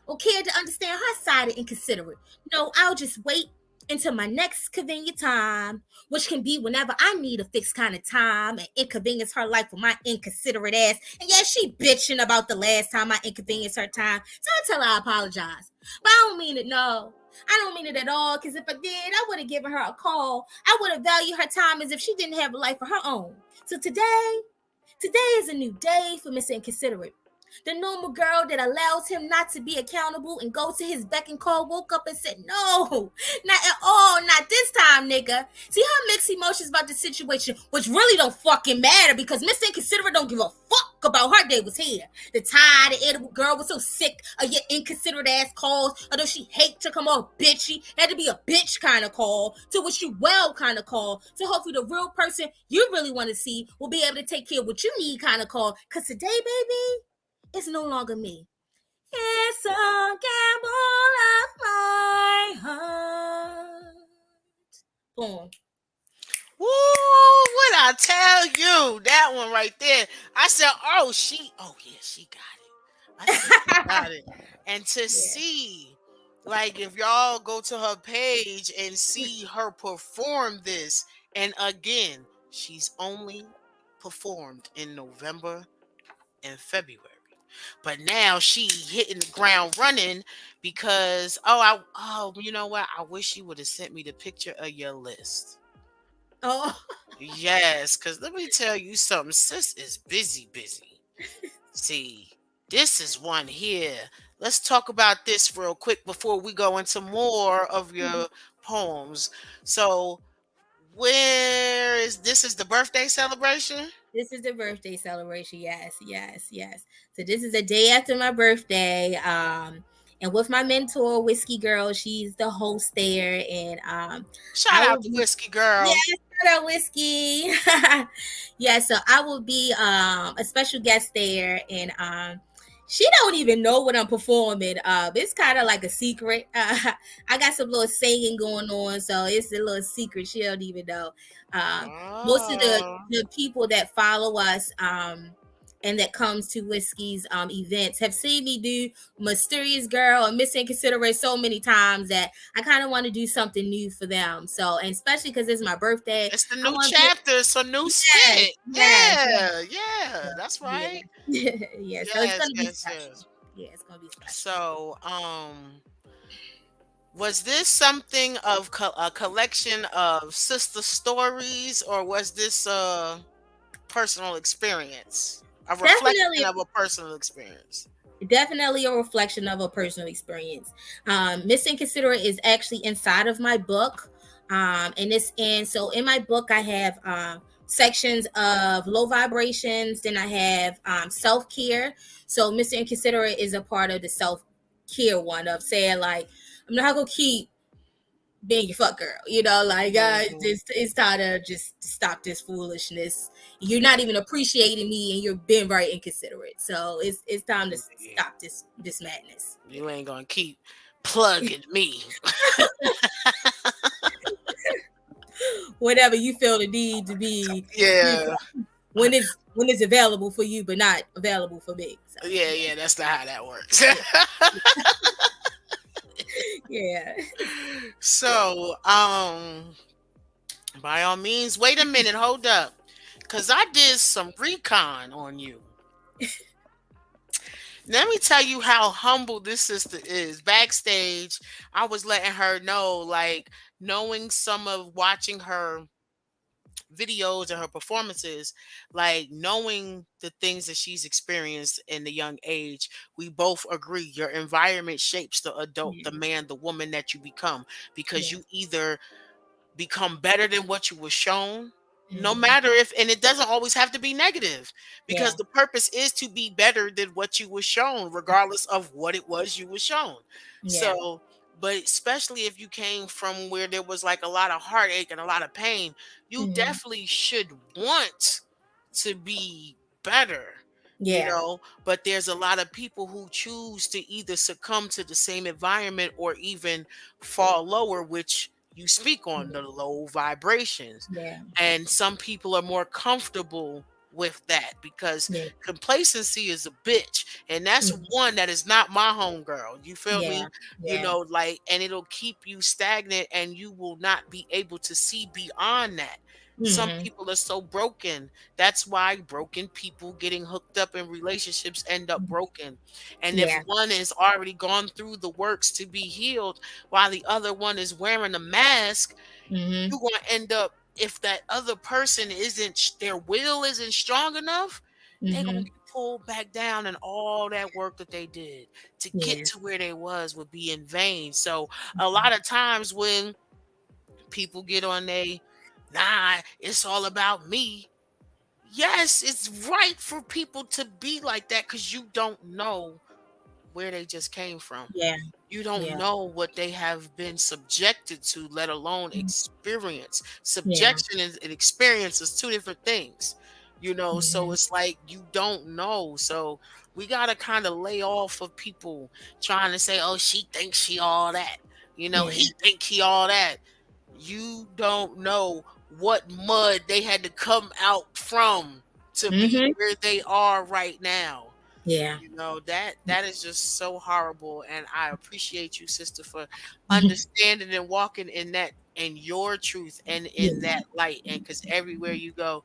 don't care to understand her side of inconsiderate. No, I'll just wait until my next convenient time, which can be whenever I need a fixed kind of time and inconvenience her life with my inconsiderate ass. And yeah, she bitching about the last time I inconvenienced her time. So I tell her I apologize. But I don't mean it, no. I don't mean it at all, because if I did, I would have given her a call. I would have valued her time as if she didn't have a life of her own. So today is a new day for Mr. Inconsiderate. The normal girl that allows him not to be accountable and go to his beck and call woke up and said, no, not at all, not this time, nigga. See how mixed emotions about the situation, which really don't fucking matter because Mr. Inconsiderate don't give a fuck about her day was here. The tired, the edible girl was so sick of your inconsiderate ass calls. Although she hate to come off bitchy, had to be a bitch kind of call to wish you well kind of call. So hopefully the real person you really want to see will be able to take care of what you need kind of call. Cause today, baby, it's no longer me. It's a gamble of my heart. Boom. Woo! What I tell you? That one right there. I said, oh yeah, she got it. I said she got it. And to Yeah. see, like, if y'all go to her page and see her perform this, and again, she's only performed in November and February. But now she hitting the ground running because you know what? I wish you would have sent me the picture of your list. Oh. Yes, because let me tell you something. Sis is busy, busy. See, this is one here. Let's talk about this real quick before we go into more of your poems. So, where is this? Is the birthday celebration? This is the birthday celebration. Yes, yes, yes. So this is a day after my birthday. And with my mentor, Whiskey Girl, she's the host there. And Shout I out will to be, Whiskey Girl. yes, shout out Whiskey. Yeah, so I will be a special guest there. And she don't even know what I'm performing. It's kind of like a secret. I got some little singing going on, so it's a little secret. She don't even know. Um, Most of Oh, the people that follow us and that comes to Whiskey's events have seen me do Mysterious Girl and Miss Inconsiderate so many times that I kind of want to do something new for them. So, and especially because it's my birthday, it's the I new want to, chapter. It's a new yes, skit. yes, Yeah, yeah, that's yes, right. yeah. Yeah, so it's Yes, gonna be yes, special. yes. Yeah, it's gonna be special. So, was this something of a collection of sister stories, or was this a personal experience? A reflection Definitely, of a personal experience. definitely a reflection of a personal experience. Miss Inconsiderate is actually inside of my book. And so in my book I have sections of low vibrations, then I have self-care. So Mr. Inconsiderate is a part of the self-care one of saying like I'm not gonna keep being your fuck girl, like Mhm. it's time to just stop this foolishness. You're not even appreciating me and you're being very inconsiderate. So it's time to Yeah. stop this madness. You ain't gonna keep plugging me. Whatever you feel the need to be, Yeah, when it's available for you, but not available for me. So yeah, yeah, yeah. That's not how that works. yeah, yeah. So, by all means, wait a minute, hold up. Cause I did some recon on you. Let me tell you how humble this sister is. Backstage, I was letting her know, like, knowing some of watching her videos and her performances, like knowing the things that she's experienced in the young age, we both agree your environment shapes the adult, the Yeah, man, the woman that you become, because yeah, you either become better than what you were shown, no hmm, matter if, and it doesn't always have to be negative, because yeah, the purpose is to be better than what you were shown regardless of what it was you were shown. yeah, So, but especially if you came from where there was like a lot of heartache and a lot of pain, you hmm, definitely should want to be better, yeah, but there's a lot of people who choose to either succumb to the same environment or even fall lower, which you speak on the low vibrations. yeah, And some people are more comfortable with that because yeah, complacency is a bitch. And that's yeah, one that is not my homegirl. You feel yeah, me? yeah, Like, and it'll keep you stagnant and you will not be able to see beyond that. Some hmm, people are so broken. That's why broken people getting hooked up in relationships end up broken. And if yeah, one has already gone through the works to be healed while the other one is wearing a mask, hmm, you're going to end up, if that other person their will isn't strong enough, they're going hmm, to be pulled back down, and all that work that they did to get yeah, to where they was would be in vain. So a lot of times when people get on they, nah, it's all about me. yes, it's right for people to be like that because you don't know where they just came from. Yeah, You don't yeah, know what they have been subjected to, let alone mm, experience. yeah, Subjection and experience is two different things, so yeah, it's like you don't know. So we gotta kind of lay off of people trying to say, oh, she thinks she all that, yeah. he think he all that. You don't know what mud they had to come out from to be Mm-hmm. where they are right now. Yeah. That is just so horrible, and I appreciate you, sister, for understanding and walking in that, in your truth and in Yeah. that light. And because everywhere you go,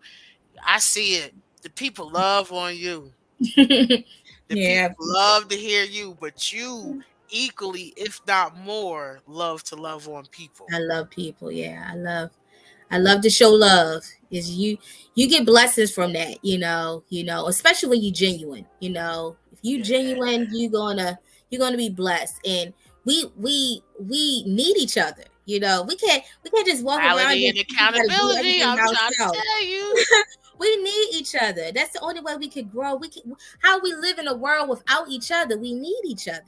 I see it. The people love on you. The Yeah, I people appreciate love to hear you, but you equally, if not more, love to love on people. I love people. Yeah, I love to show love. Is you get blessings from that, especially when you genuine. If you Yeah. genuine, you're gonna be blessed. And we need each other. We can't just walk around Quality and and think we gotta do accountability. everything I'm trying to ourselves. tell you. We need each other. That's the only way we can grow. We can How we live in a world without each other. We need each other.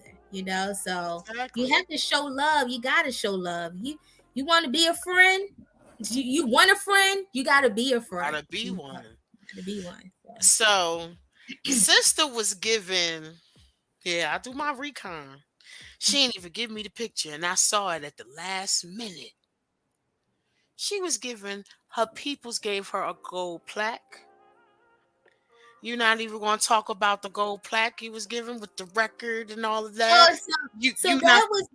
So you Exactly. have to show love. You gotta show love. You want to be a friend. You want a friend. You gotta be a friend. Gotta be You one. gotta be one. So. So, sister was given. Yeah, I do my recon. She didn't even give me the picture, and I saw it at the last minute. She was given, her peoples gave her a gold plaque. You're not even going to talk about the gold plaque you was given with the record and all of Oh, that. so You so you not that was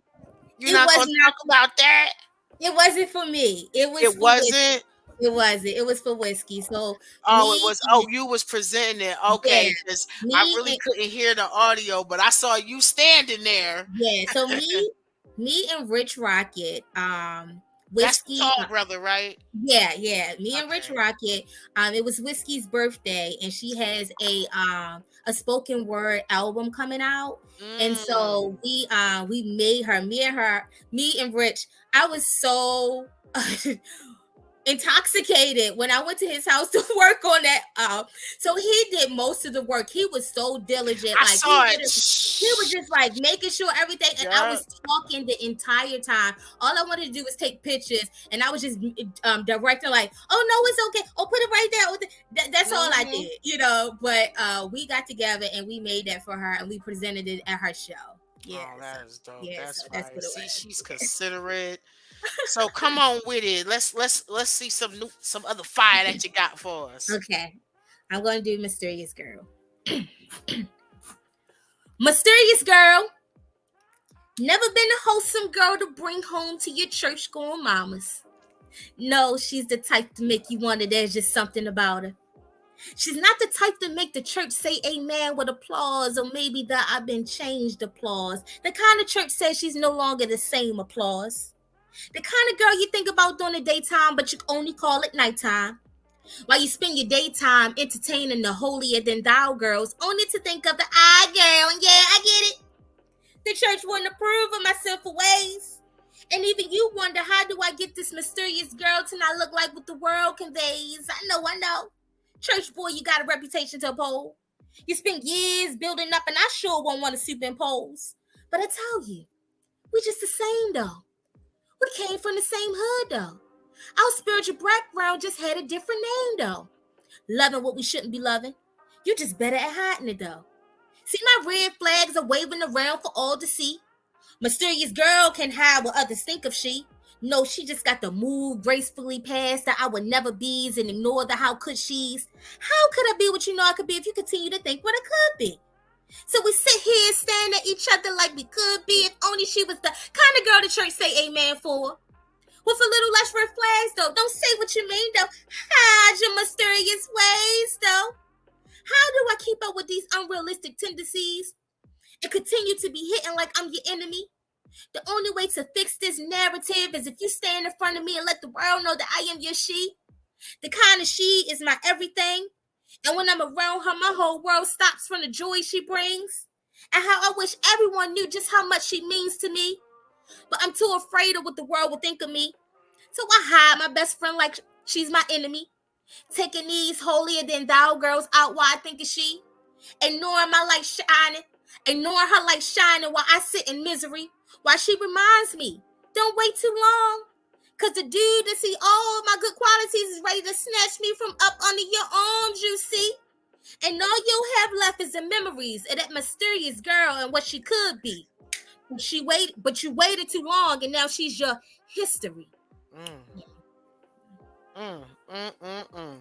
you're it. not Was going to talk not. about that. It wasn't for me. It was It for whiskey. wasn't. It wasn't. It was for whiskey. So Oh, it me, was. Oh, you was presenting it. yeah, Okay, because I me really couldn't hear the audio, but I saw you standing there. Yeah, so me and Rich Rocket, That's the whiskey. tall brother, right? Yeah, me and Rich Okay. Rocket. It was Whiskey's birthday, and she has a spoken word album coming out, and Mm. so we made her, me and Rich. I was so intoxicated when I went to his house to work on that. So he did most of the work. He was so diligent, I like saw it. he was just like making sure everything, and I Yeah. was talking the entire time. All I wanted to do was take pictures, and I was just directing, like, "Oh no, it's okay. Oh, put it right there." That's all I Hmm. did. But we got together and we made that for her, and we presented it at her show. Yeah, Oh, so that is dope. yeah, so That's that's fire. what it See, she's was. considerate. So come on with it. Let's see some other fire that you got for us. Okay, I'm gonna do Mysterious Girl. Mysterious Girl. Never been a wholesome girl to bring home to your church going mamas. No, she's the type to make you wonder there's just something about her. She's not the type to make the church say amen with applause, or maybe the I've been changed applause. The kind of church says she's no longer the same applause. The kind of girl you think about during the daytime, but you only call it nighttime. While you spend your daytime entertaining the holier than thou girls, only to think of the I girl, and yeah, I get it. The church wouldn't approve of my sinful ways. And even you wonder, how do I get this mysterious girl to not look like what the world conveys? I know. Church boy, you got a reputation to uphold. You spent years building up, and I sure won't want to superimpose. But I tell you, we just the same though. We came from the same hood though. Our spiritual background just had a different name though. Loving what we shouldn't be loving. You just better at hiding it though. See, my red flags are waving around for all to see. Mysterious girl can hide what others think of she. No, she just got to move gracefully past the I would never be's and ignore the how could she's. How could I be what you know I could be if you continue to think what I could be? So we sit here staring at each other like we could be if only she was the kind of girl the church say amen for. With a little less red flags though. Don't say what you mean though. Hide your mysterious ways though. How do I keep up with these unrealistic tendencies and continue to be hitting like I'm your enemy? The only way to fix this narrative is if you stand in front of me and let the world know that I am your she. The kind of she is my everything. And when I'm around her, my whole world stops from the joy she brings. And how I wish everyone knew just how much she means to me. But I'm too afraid of what the world will think of me. So I hide my best friend like she's my enemy. Taking these holier than thou girls out while I think of she, ignoring my light shining, ignoring her light shining while I sit in misery, while she reminds me, don't wait too long. Cause the dude that see all my good qualities is ready to snatch me from up under your arms, you see. And all you'll have left is the memories of that mysterious girl and what she could be. But you waited too long, and now she's your history. Mm. Mm.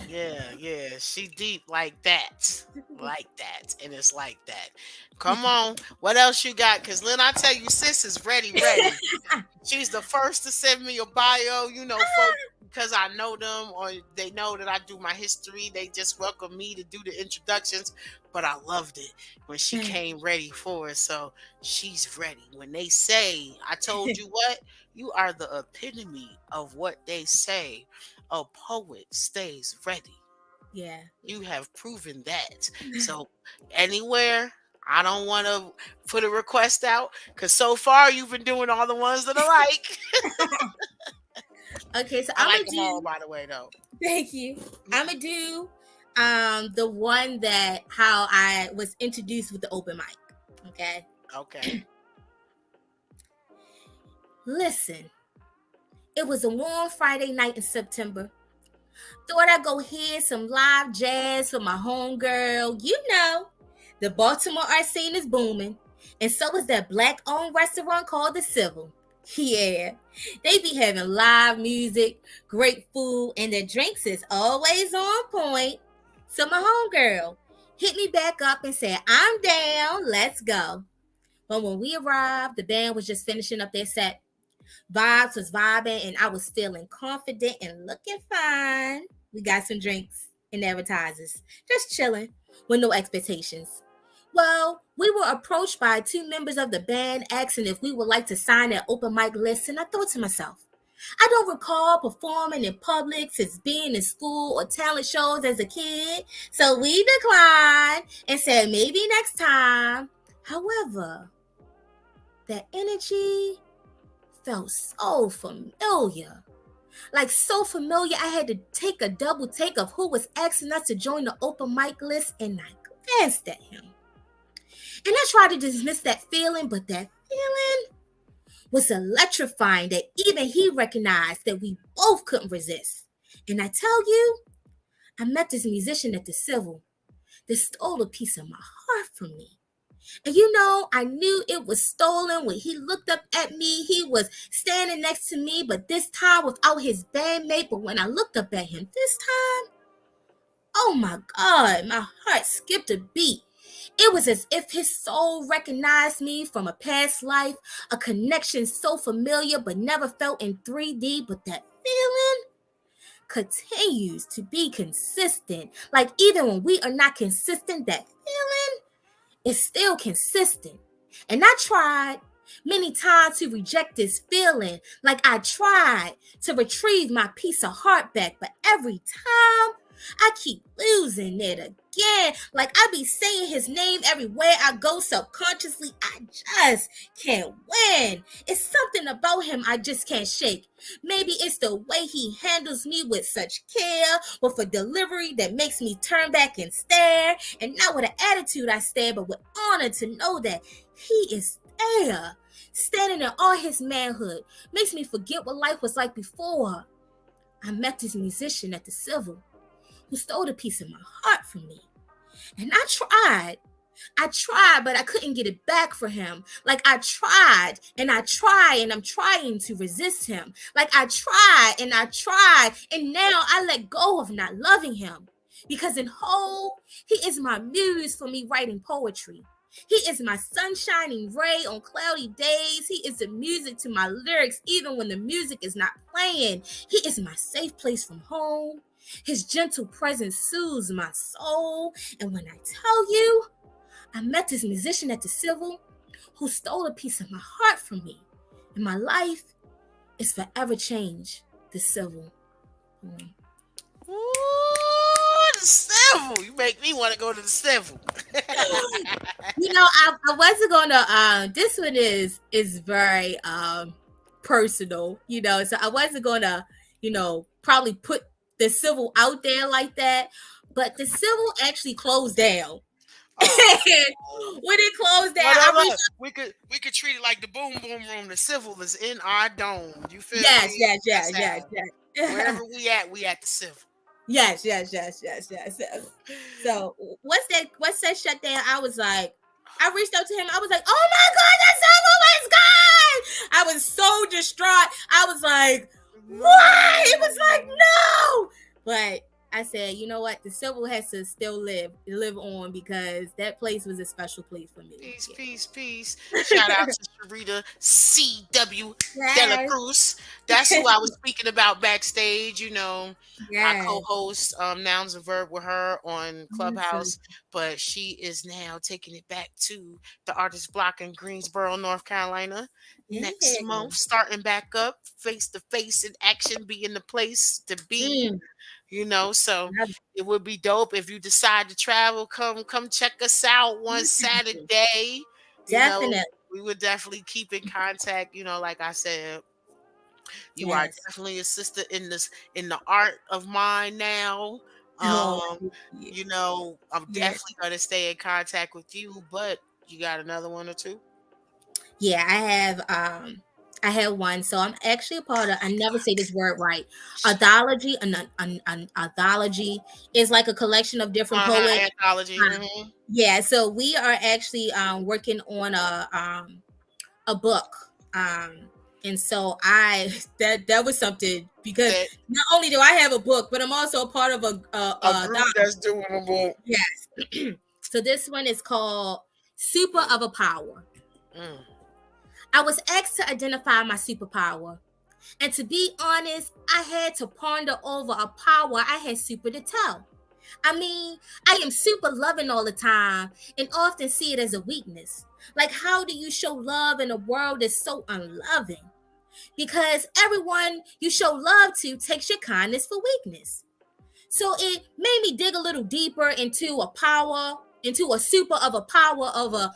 Yeah. She deep like that. Like that. And it's like that. Come on. What else you got? Because Lynn, I tell you, sis is ready. She's the first to send me a bio, folks, because I know them or they know that I do my history. They just welcome me to do the introductions. But I loved it when she came ready for it. So she's ready. When they say, I told you what, you are the epitome of what they say. A poet stays ready. Yeah. You have proven that. So anywhere, I don't want to put a request out because so far you've been doing all the ones that I like. Okay, so I I'm like gonna them all, by the way, though. Thank you. I'm gonna do the one that how I was introduced with the open mic. Okay. Okay. Listen, it was a warm Friday night in September. Thought I'd go hear some live jazz for my homegirl. You know, the Baltimore art scene is booming, and so is that black-owned restaurant called The Civil. Yeah, they be having live music, great food, and their drinks is always on point. So my homegirl hit me back up and said, I'm down, let's go. But when we arrived, the band was just finishing up their set. Vibes was vibing, and I was feeling confident and looking fine. We got some drinks and advertisers, just chilling with no expectations. Well, we were approached by two members of the band asking if we would like to sign their open mic list, and I thought to myself, I don't recall performing in public since being in school or talent shows as a kid, so we declined and said maybe next time. However, that energy felt so familiar. Like so familiar, I had to take a double take of who was asking us to join the open mic list, and I glanced at him. And I tried to dismiss that feeling, but that feeling was electrifying that even he recognized that we both couldn't resist. And I tell you, I met this musician at the Civil that stole a piece of my heart from me. And I knew it was stolen when he looked up at me. He was standing next to me, but this time without his bandmate. But when I looked up at him this time, oh my God, my heart skipped a beat. It was as if his soul recognized me from a past life, a connection so familiar but never felt in 3D. But that feeling continues to be consistent. Like even when we are not consistent, that feeling is still consistent. And I tried many times to reject this feeling. Like I tried to retrieve my piece of heart back, but every time I keep losing it again. Like I be saying his name everywhere I go subconsciously. I just can't win. It's something about him I just can't shake. Maybe it's the way he handles me with such care, with a delivery that makes me turn back and stare. And not with an attitude I stare, but with honor to know that he is there. Standing in all his manhood makes me forget what life was like before. I met this musician at the Civil who stole a piece of my heart from me. And I tried, but I couldn't get it back for him. Like I tried, and I'm trying to resist him. Like I tried, and now I let go of not loving him. Because in whole, he is my muse for me writing poetry. He is my sunshining ray on cloudy days. He is the music to my lyrics, even when the music is not playing. He is my safe place from home. His gentle presence soothes my soul. And when I tell you, I met this musician at the Civil who stole a piece of my heart from me. And my life is forever changed. The Civil. Ooh, the Civil. You make me want to go to the Civil. I wasn't gonna this one is very personal, so I wasn't gonna, probably put the civil out there like that, but the civil actually closed down. Oh. And when it closed down, No, no, I no. reached out. We could treat it like the boom boom room. The civil is in our dome. You feel Yes, me? yes, That's yes, yes, how. yes. Wherever we at the civil. Yes, yes, yes, yes, yes. So once that shut down, I was like, I reached out to him. I was like, oh my God, that summer was gone. I was so distraught. I was like, what? It was like, no. But I said, you know what? The civil has to still live on because that place was a special place for me. Peace, Yeah. peace, peace. Shout out to Sharita C.W. Dela Yes. Cruz. That's who I was speaking about backstage. I Yes. co-host Nouns and Verb with her on Awesome. Clubhouse, but she is now taking it back to the Artist Block in Greensboro, North Carolina. Yeah. Next month, starting back up, face to face in action, be in the place to be. Mm, So love it would be dope if you decide to travel. Come check us out one it. Saturday. You know, Definitely. we would definitely keep in contact. Like I said, you are Yes. definitely a sister in the art of mine now. Oh, Um, yeah. I'm Yes. definitely gonna stay in contact with you, but you got another one or two? Yeah, I have one. So I'm actually a part of, I never say this word right. Anthology, an anthology is like a collection of different poets. Anthology. Yeah, so we are actually working on a book. And so that was something because That not only do I have a book, but I'm also a part of a group that's doing a book. yes. So this one is called Super of a Power. Mm. I was asked to identify my superpower. And to be honest, I had to ponder over a power I had super to tell. I mean, I am super loving all the time and often see it as a weakness. Like, how do you show love in a world that's so unloving? Because everyone you show love to takes your kindness for weakness. So it made me dig a little deeper into a super of a power of a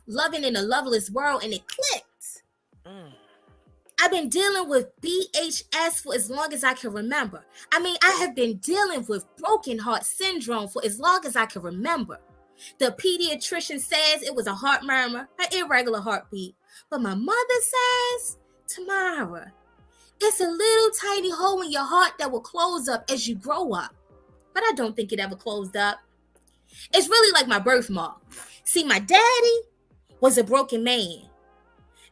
loving in a loveless world, and it clicked. Mm. I've been dealing with BHS for as long as I can remember. I mean, I have been dealing with broken heart syndrome for as long as I can remember. The pediatrician says it was a heart murmur, an irregular heartbeat. But my mother says, Tamara, it's a little tiny hole in your heart that will close up as you grow up. But I don't think it ever closed up. It's really like my birthmark. See, my daddy was a broken man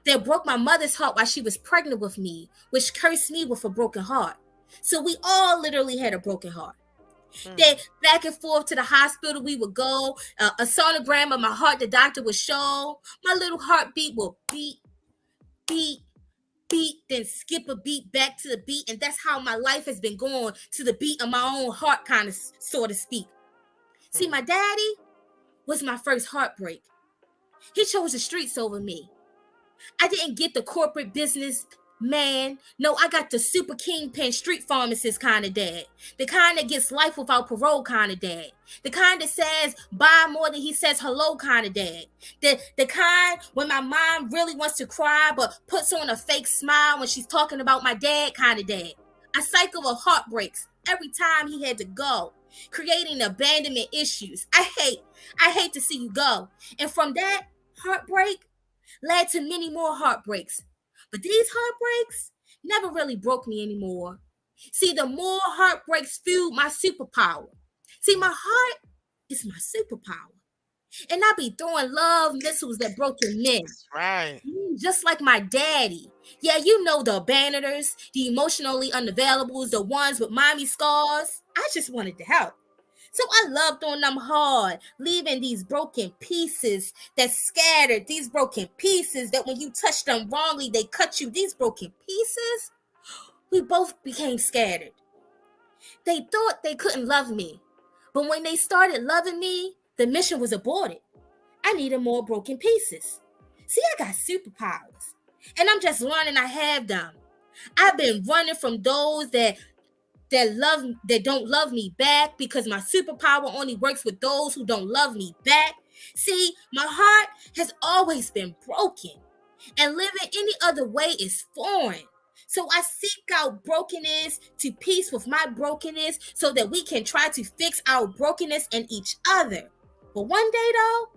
that broke my mother's heart while she was pregnant with me, which cursed me with a broken heart. So we all literally had a broken heart. That back and forth to the hospital we would go, a sonogram of my heart the doctor would show. My little heartbeat will beat, beat, beat, then skip a beat back to the beat. And that's how my life has been going, to the beat of my own heart, kind of, so to speak. See, my daddy was my first heartbreak. He chose the streets over me. I didn't get the corporate business man. No, I got the super kingpin street pharmacist kind of dad. The kind that gets life without parole kind of dad. The kind that says bye more than he says hello kind of dad. The kind when my mom really wants to cry but puts on a fake smile when she's talking about my dad kind of dad. A cycle of heartbreaks every time he had to go, creating abandonment issues. I hate to see you go. And from that heartbreak led to many more heartbreaks. But these heartbreaks never really broke me anymore. See, the more heartbreaks fueled my superpower. See, my heart is my superpower. And I be throwing love missiles at broken men. Right. Just like my daddy. Yeah, you know the abandoners, the emotionally unavailables, the ones with mommy scars. I just wanted to help. So I love throwing them hard, leaving these broken pieces that scattered, these broken pieces that when you touch them wrongly, they cut you. These broken pieces, we both became scattered. They thought they couldn't love me. But when they started loving me, the mission was aborted. I needed more broken pieces. See, I got superpowers. And I'm just learning I have them. I've been running from those that don't love me back because my superpower only works with those who don't love me back. See, my heart has always been broken, and living any other way is foreign. So I seek out brokenness to peace with my brokenness so that we can try to fix our brokenness in each other. But one day, though,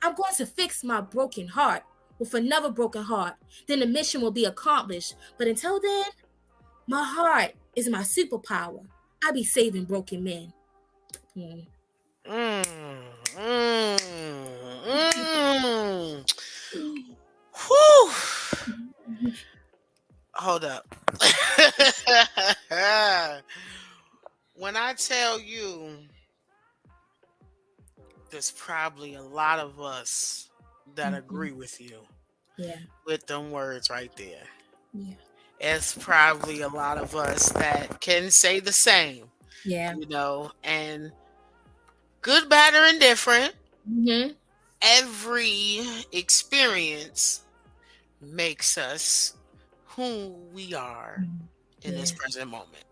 I'm going to fix my broken heart with another broken heart. Then the mission will be accomplished. But until then, my heart is my superpower. I be saving broken men. Mm. Mm, mm, mm. Whew. Hold up. When I tell you, there's probably a lot of us that Mhm. agree with you Yeah, with them words right there. yeah, It's probably a lot of us that can say the same, yeah. and good, bad, or indifferent, Hmm. every experience makes us who we are in this Yeah, present moment.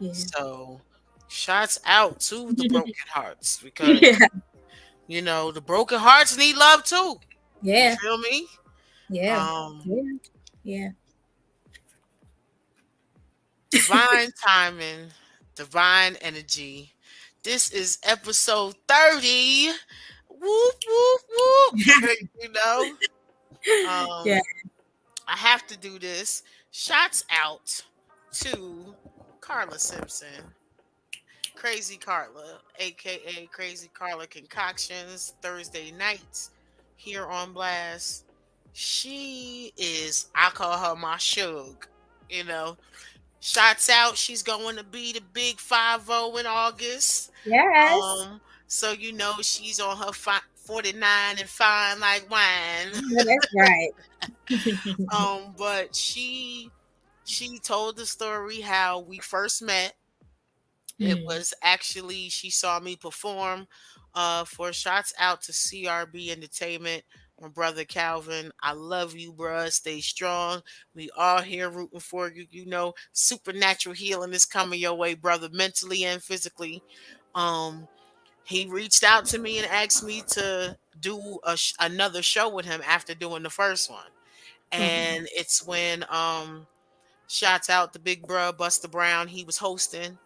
yeah. So, shouts out to the broken hearts because, Yeah, the broken hearts need love too. You yeah, feel me? yeah, Um, yeah, yeah. Divine timing, divine energy. This is episode 30. Whoop, whoop, whoop. you know, Yeah. um, I have to do this. Shots out to Carla Simpson, Crazy Carla, aka Crazy Carla Concoctions, Thursday nights here on Blast. She is, I call her my Shug, you know. Shots out, she's going to be the big 5-0 in August. Yes. Um, so she's on her 49 and fine like wine. Yeah, that's right. But she told the story how we first met. It Mm, was actually she saw me perform for Shots Out to CRB Entertainment. My brother Calvin, I love you, bruh. Stay strong. We all here rooting for you. Supernatural healing is coming your way, brother, mentally and physically. Um, he reached out to me and asked me to do another show with him after doing the first one. okay. And it's when Shots Out the big bruh Buster Brown, he was hosting,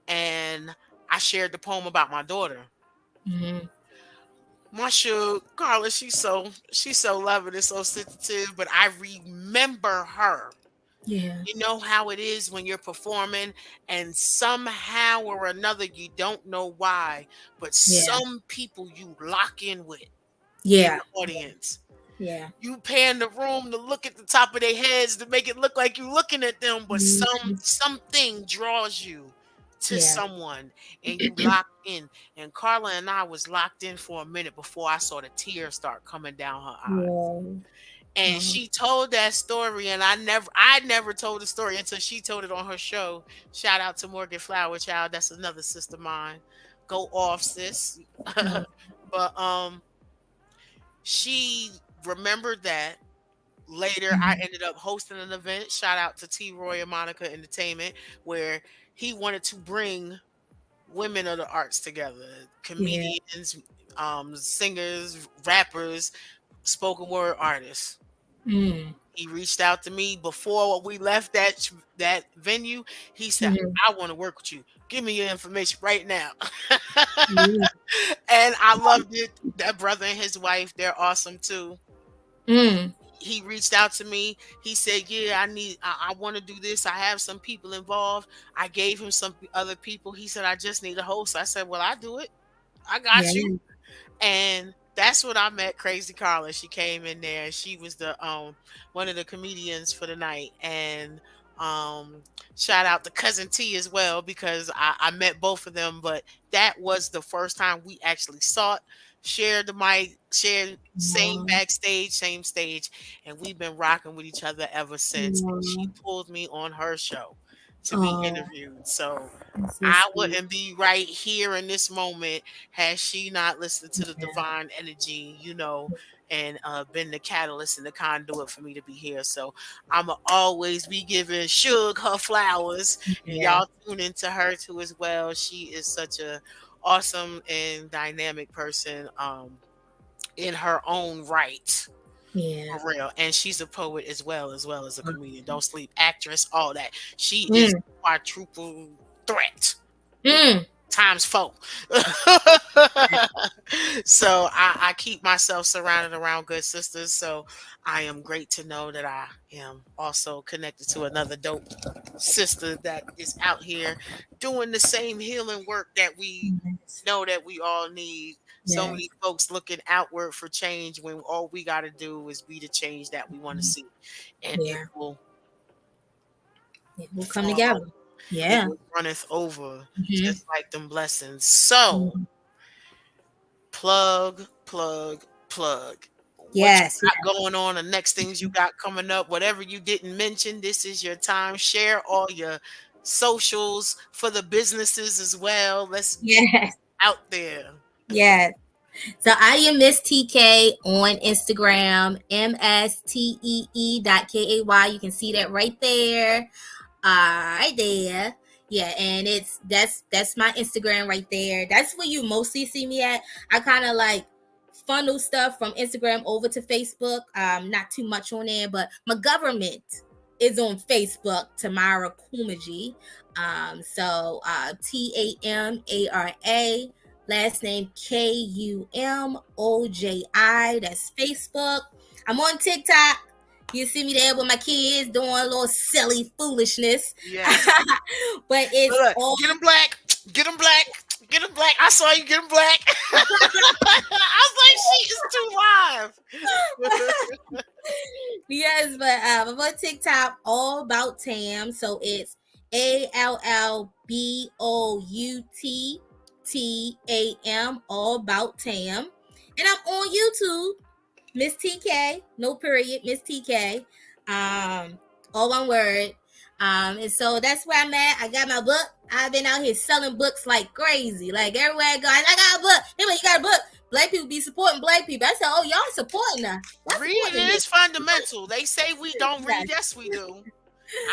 and I shared the poem about my daughter. Mhm. My sugar, Carla, she's so loving and so sensitive, but I remember her. Yeah, You know how it is when you're performing and somehow or another you don't know why, but yeah, some people you lock in with in yeah, the audience. yeah. You pan the room to look at the top of their heads to make it look like you're looking at them, but Mhm. something draws you to Yeah. someone and you lock in. And Carla and I was locked in for a minute before I saw the tears start coming down her eyes. Yeah. And Oh, she told that story, and I never told the story until she told it on her show. Shout out to Morgan Flower Child. That's another sister of mine. Go off, sis. oh, But she remembered that. Later, I mhm. ended up hosting an event. Shout out to T Roy and Monica Entertainment, where he wanted to bring women of the arts together, Yeah. comedians, singers, rappers, spoken word artists. Mm. He reached out to me before we left that venue. He said, Mhm. "I want to work with you. Give me your information right now." Yeah. And I loved it. That brother and his wife, they're awesome too. Mm. He reached out to me. He said, "Yeah, I want to do this. I have some people involved." I gave him some other people. He said, "I just need a host." I said, "Well, I do it. I got you." Yeah. And that's when I met Crazy Carla. She came in there and she was the one of the comedians for the night. And um shout out to cousin T as well, because I met both of them, but that was the first time we actually saw it, shared the mic, shared same Aw. backstage, same stage, and we've been rocking with each other ever since. And she Aw. pulled me on her show to be Aw, interviewed. So that's so I sweet. wouldn't be right here in this moment had she not listened to the Yeah. divine energy, and been the catalyst and the conduit for me to be here. So I'ma always be giving Suge her flowers, and Yeah. y'all tune into her too as well. She is such a awesome and dynamic person in her own right. Yeah. For real. And she's a poet as well as a comedian. Don't sleep. Actress, all that. She is Mm. quadruple threat Mm. times four. So I keep myself surrounded around good sisters. So I am great to know that I am also connected to another dope sister that is out here doing the same healing work that we Yes. know that we all need. So Yes. many folks looking outward for change when all we got to do is be the change that we want to see, and it Yeah. will It will come follow. together. It Yeah. will runneth over Hmm. just like them blessings. So Hmm. plug, plug, plug. What you Yes. got going on, the next things you got coming up, whatever you didn't mention, this is your time. Share all your socials for the businesses as well. Let's get Yes. out there. Yes. So I am Miss TK on Instagram, mstee.kay. You can see that right there. Right there. Yeah, and that's my Instagram right there. That's where you mostly see me at. I kind of like funnel stuff from Instagram over to Facebook. Not too much on there, but my government is on Facebook, Tamara Kumaji. Tamara, last name Kumoji. That's Facebook. I'm on TikTok. You see me there with my kids doing a little silly foolishness. Yes. But it's Look, all get them black. Get them black. Get them black. I saw you get them black. I was like, she is too live. yes, but I'm on TikTok all about Tam. So it's ALLBOUTTAM, all about Tam. And I'm on YouTube, Miss TK, no period, Miss TK. All one word. And so that's where I'm at. I got my book. I've been out here selling books like crazy. Like everywhere I go, I got a book. Hey, you got a book. Black people be supporting black people. I said, oh, y'all supporting us. Y'all Reading supporting is this. fundamental. They say we don't read. Yes. Yes, we do.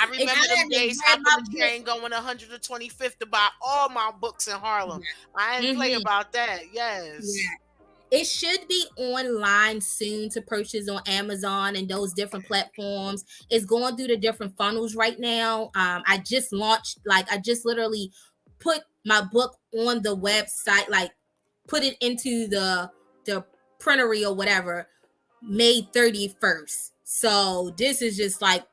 I And remember I them had to days grab hopping my the book. train going 125th to buy all my books in Harlem. I didn't play Mm-hmm. about that. Yes. Yeah. It should be online soon to purchase on Amazon and those different platforms. It's going through the different funnels right now. I just launched, like, I just literally put my book on the website, like, put it into the printery or whatever, May 31st. So this is just like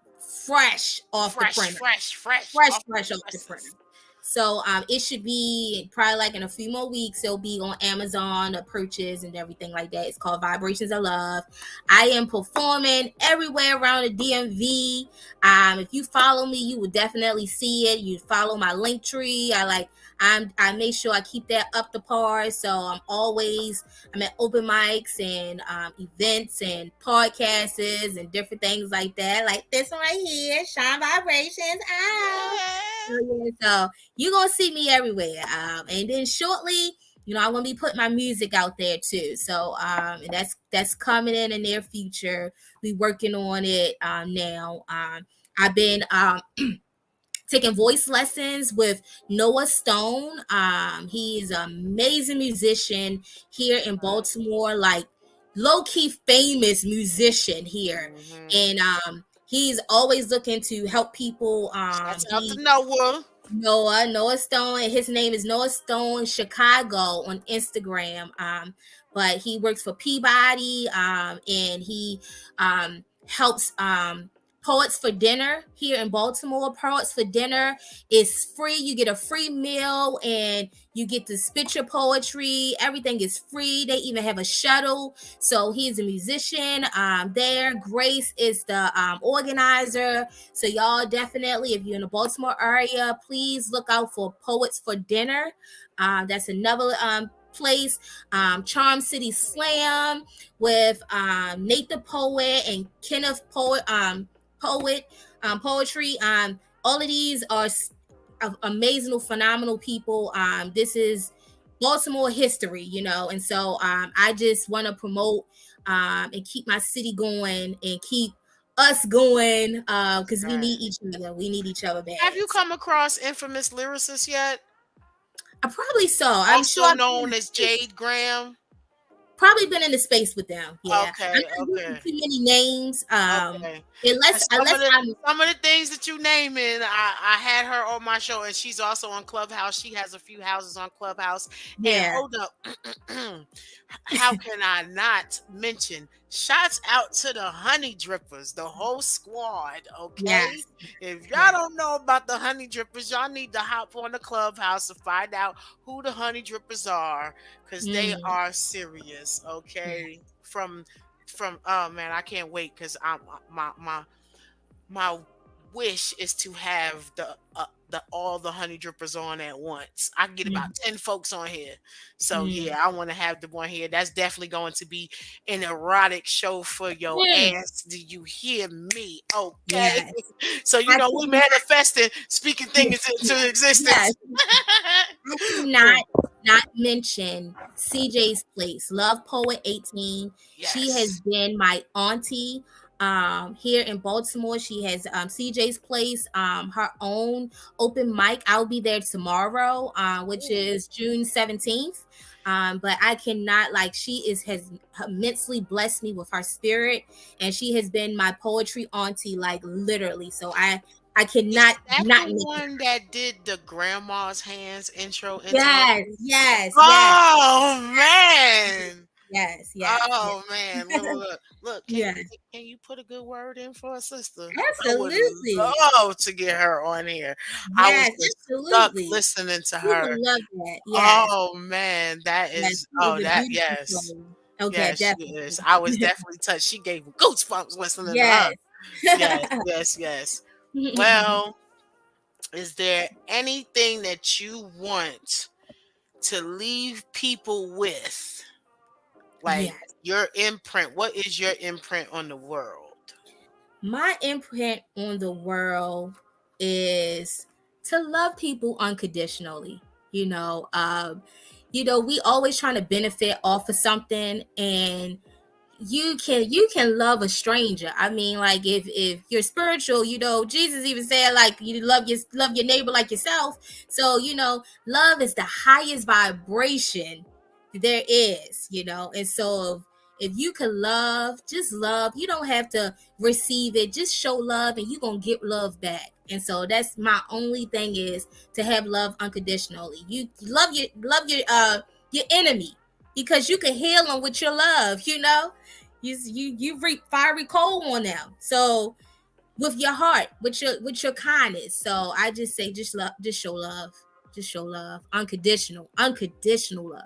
fresh off the Fresh, printer. fresh, fresh. fresh, Off the fresh off the printer. presses. So it should be probably like in a few more weeks. It'll be on Amazon, a purchase and everything like that. It's called Vibrations of Love. I am performing everywhere around the DMV. If you follow me, you will definitely see it. You follow my link tree. I make sure I keep that up to par. So I'm at open mics and events and podcasts and different things like that. Like this one right here, Shine Vibrations out. Yeah. So you're gonna see me everywhere. And then shortly, I'm gonna be putting my music out there too. So and that's coming in the near future. We working on it now. I've been taking voice lessons with Noah Stone. He is an amazing musician here in Baltimore, like low-key famous musician here. Mhm. And he's always looking to help people. Shouts out to Noah. Noah Stone, and his name is Noah Stone Chicago on Instagram. But he works for Peabody, and he helps Poets for Dinner here in Baltimore. Poets for Dinner is free. You get a free meal and you get to spit your poetry. Everything is free. They even have a shuttle. So he's a musician there. Grace is the organizer. So y'all definitely, if you're in the Baltimore area, please look out for Poets for Dinner. That's another place. Charm City Slam with Nate the Poet and Kenneth Poetry. All of these are amazing, phenomenal people. This is Baltimore history, and so I just want to promote and keep my city going and keep us going because we Right. need each other. We need each other bad. Have you come across infamous lyricist yet? I probably so. I'm Also sure. known as Jade Graham. Probably been in the space with them. Yeah, I'm Okay, not using okay. too many names. Okay. Unless 'Cause I'm. some of the things that you naming, I had her on my show, and she's also on Clubhouse. She has a few houses on Clubhouse. And Yeah. hold up, how can I not mention? Shouts out to the Honey Drippers, the whole squad. Okay, Yes. if y'all Yes. don't know about the Honey Drippers, y'all need to hop on the Clubhouse to find out who the Honey Drippers are, because they Mm, are serious. yeah. Okay, from oh man, I can't wait because I'm my wish is to have the all the honey drippers on at once. I can get about Mm, 10 folks on here. So mm, yeah, I want to have the one here. That's definitely going to be an erotic show for your mm. ass. Do you hear me? Okay. Yes. So you I know we cannot. manifesting, speaking things into Yes. existence. I cannot not mention CJ's Place. Love Poet 18. She has Yes. been my auntie here in Baltimore. She has CJ's Place, her own open mic. I'll be there tomorrow, which Ooh. is June 17th. But I cannot like she is has immensely blessed me with her spirit, and she has been my poetry auntie, like literally. So I cannot Is that not the mention. one that did the grandma's hands intro into her Yes, piece? yes, yes, Oh man. yes, yes, yes, Oh man. Look, look, look. Look, yes. can you put a good word in for a sister? I would Absolutely. love to get her on here. I was Yes, just stuck absolutely. listening to You her. would love that. Yes, Oh man, that yes. is She is oh a that beautiful yes. soul. Okay, Yes, she definitely. is. I was definitely touched. She gave me goosebumps listening to her. Yes. Yes, yes, yes. Well, is there anything that you want to leave people with? Like Yes. your imprint. What is your imprint on the world? My imprint on the world is to love people unconditionally. You know, we always trying to benefit off of something, and you can love a stranger. I mean, like if you're spiritual, Jesus even said like you love your neighbor like yourself. So love is the highest vibration there is. And so if you can love, just love. You don't have to receive it. Just show love, and you gonna get love back. And so that's my only thing is to have love unconditionally. You love your enemy, because you can heal them with your love. You reap fiery coal on them. So with your heart, with your kindness. So I just say, just love, just show love, unconditional love.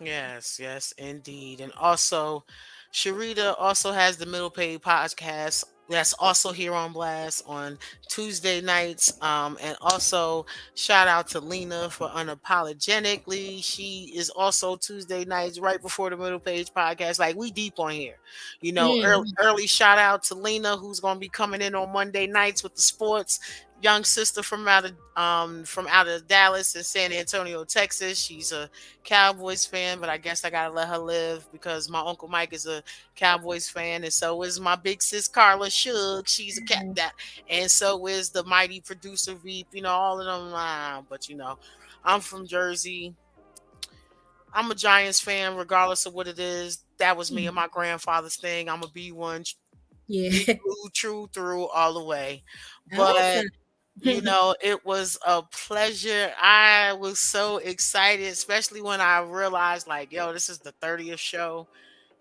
Yes, yes, indeed. And also, Sharita also has the Middle Page podcast that's also here on Blast on Tuesday nights. And also shout out to Lena for unapologetically. She is also Tuesday nights right before the Middle Page podcast. Like we deep on here, Mm, early shout out to Lena who's going to be coming in on Monday nights with the sports. Young sister from out of Dallas and San Antonio, Texas. She's a Cowboys fan, but I guess I gotta let her live because my uncle Mike is a Cowboys fan, and so is my big sis Carla Shug. She's a cat that, and so is the mighty producer Veep. All of them. But I'm from Jersey. I'm a Giants fan, regardless of what it is. That was me and my grandfather's thing. I'm a B1, be yeah. true through all the way. But Awesome. it was a pleasure. I was so excited, especially when I realized, like, yo, this is the 30th show.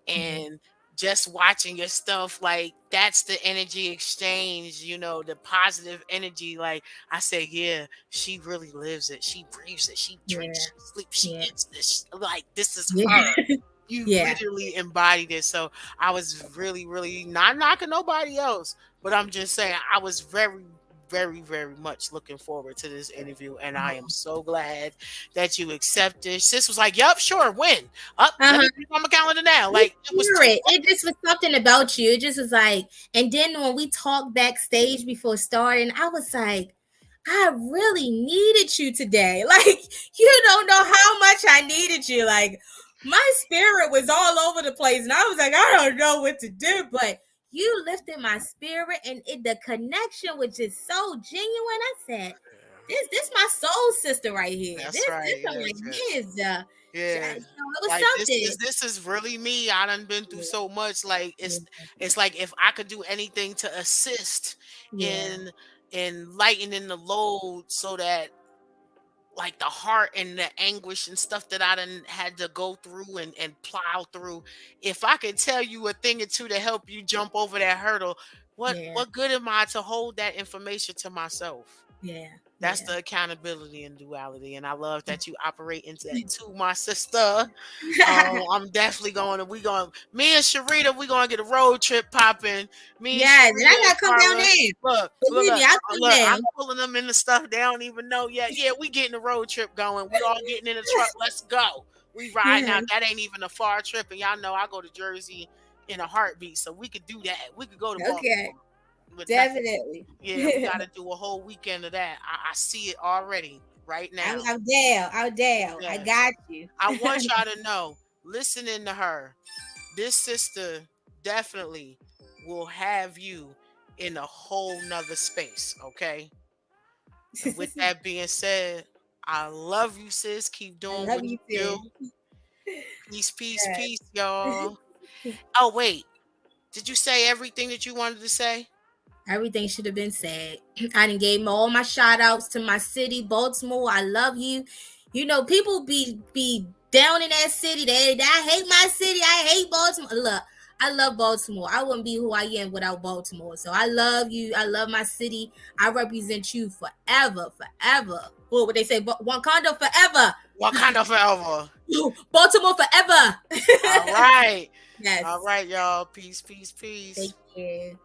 Yeah. And just watching your stuff, like, that's the energy exchange, the positive energy. Like, I say, yeah, she really lives it. She breathes it. She drinks, Yeah. she sleeps, she Yeah. eats this. Like, this is Yeah. her. You Yeah. literally embodied it. So I was really, really not knocking nobody else, but I'm just saying I was very, very, very much looking forward to this interview, and I am so glad that you accepted. Sis was like, "Yup, sure, when up, let Uh-huh. me put it on my calendar now." You Like it was too. it just was something about you. It just was like, and then when we talked backstage before starting, I was like, I really needed you today. Like, you don't know how much I needed you. Like, my spirit was all over the place, and I was like, I don't know what to do, but you lifted my spirit, and the connection was just so genuine. I said, this my soul sister right here. That's This right. I'm Yes, like, yes. yes. Yeah. It was Like something. this is really me. I done been through Yeah, so much. Like yeah, it's like if I could do anything to assist yeah, in lightening the load so that like the heart and the anguish and stuff that I done had to go through and plow through. If I could tell you a thing or two to help you jump over that hurdle, yeah, what good am I to hold that information to myself? yeah, That's yeah. the accountability and duality. And I love that you operate into that too, my sister. I'm definitely going to we going me and Sharita, we gonna get a road trip popping. Me and Yes, and Sharita I and gotta come down Carla. there. Look, look, Believe me, look, I'll come look, I'm down. pulling them in the stuff they don't even know yet. Yeah, we getting a road trip going. We all getting in the truck. Let's go. We riding Yeah. out. That ain't even a far trip. And y'all know I go to Jersey in a heartbeat. So we could do that. We could go to Okay, Baltimore with nothing. definitely. Yeah, we gotta do a whole weekend of that. I see it already right now. I'm down. I'm down. I Yes. got you. I want y'all to know, listening to her, this sister definitely will have you in a whole nother space, okay? And with that being said, I love you, sis. Keep I doing love what you you too. do. Peace, peace, Yeah. peace, y'all. Oh, wait. Did you say everything that you wanted to say? Everything should have been said. I done gave all my shout outs to my city, Baltimore. I love you. You know, people be down in that city. I hate my city. I hate Baltimore. Look, I love Baltimore. I wouldn't be who I am without Baltimore. So I love you. I love my city. I represent you forever, forever. What would they say? Wakanda forever. Wakanda forever. Baltimore forever. All right. Yes. All right, y'all. Peace, peace, Thank peace. you.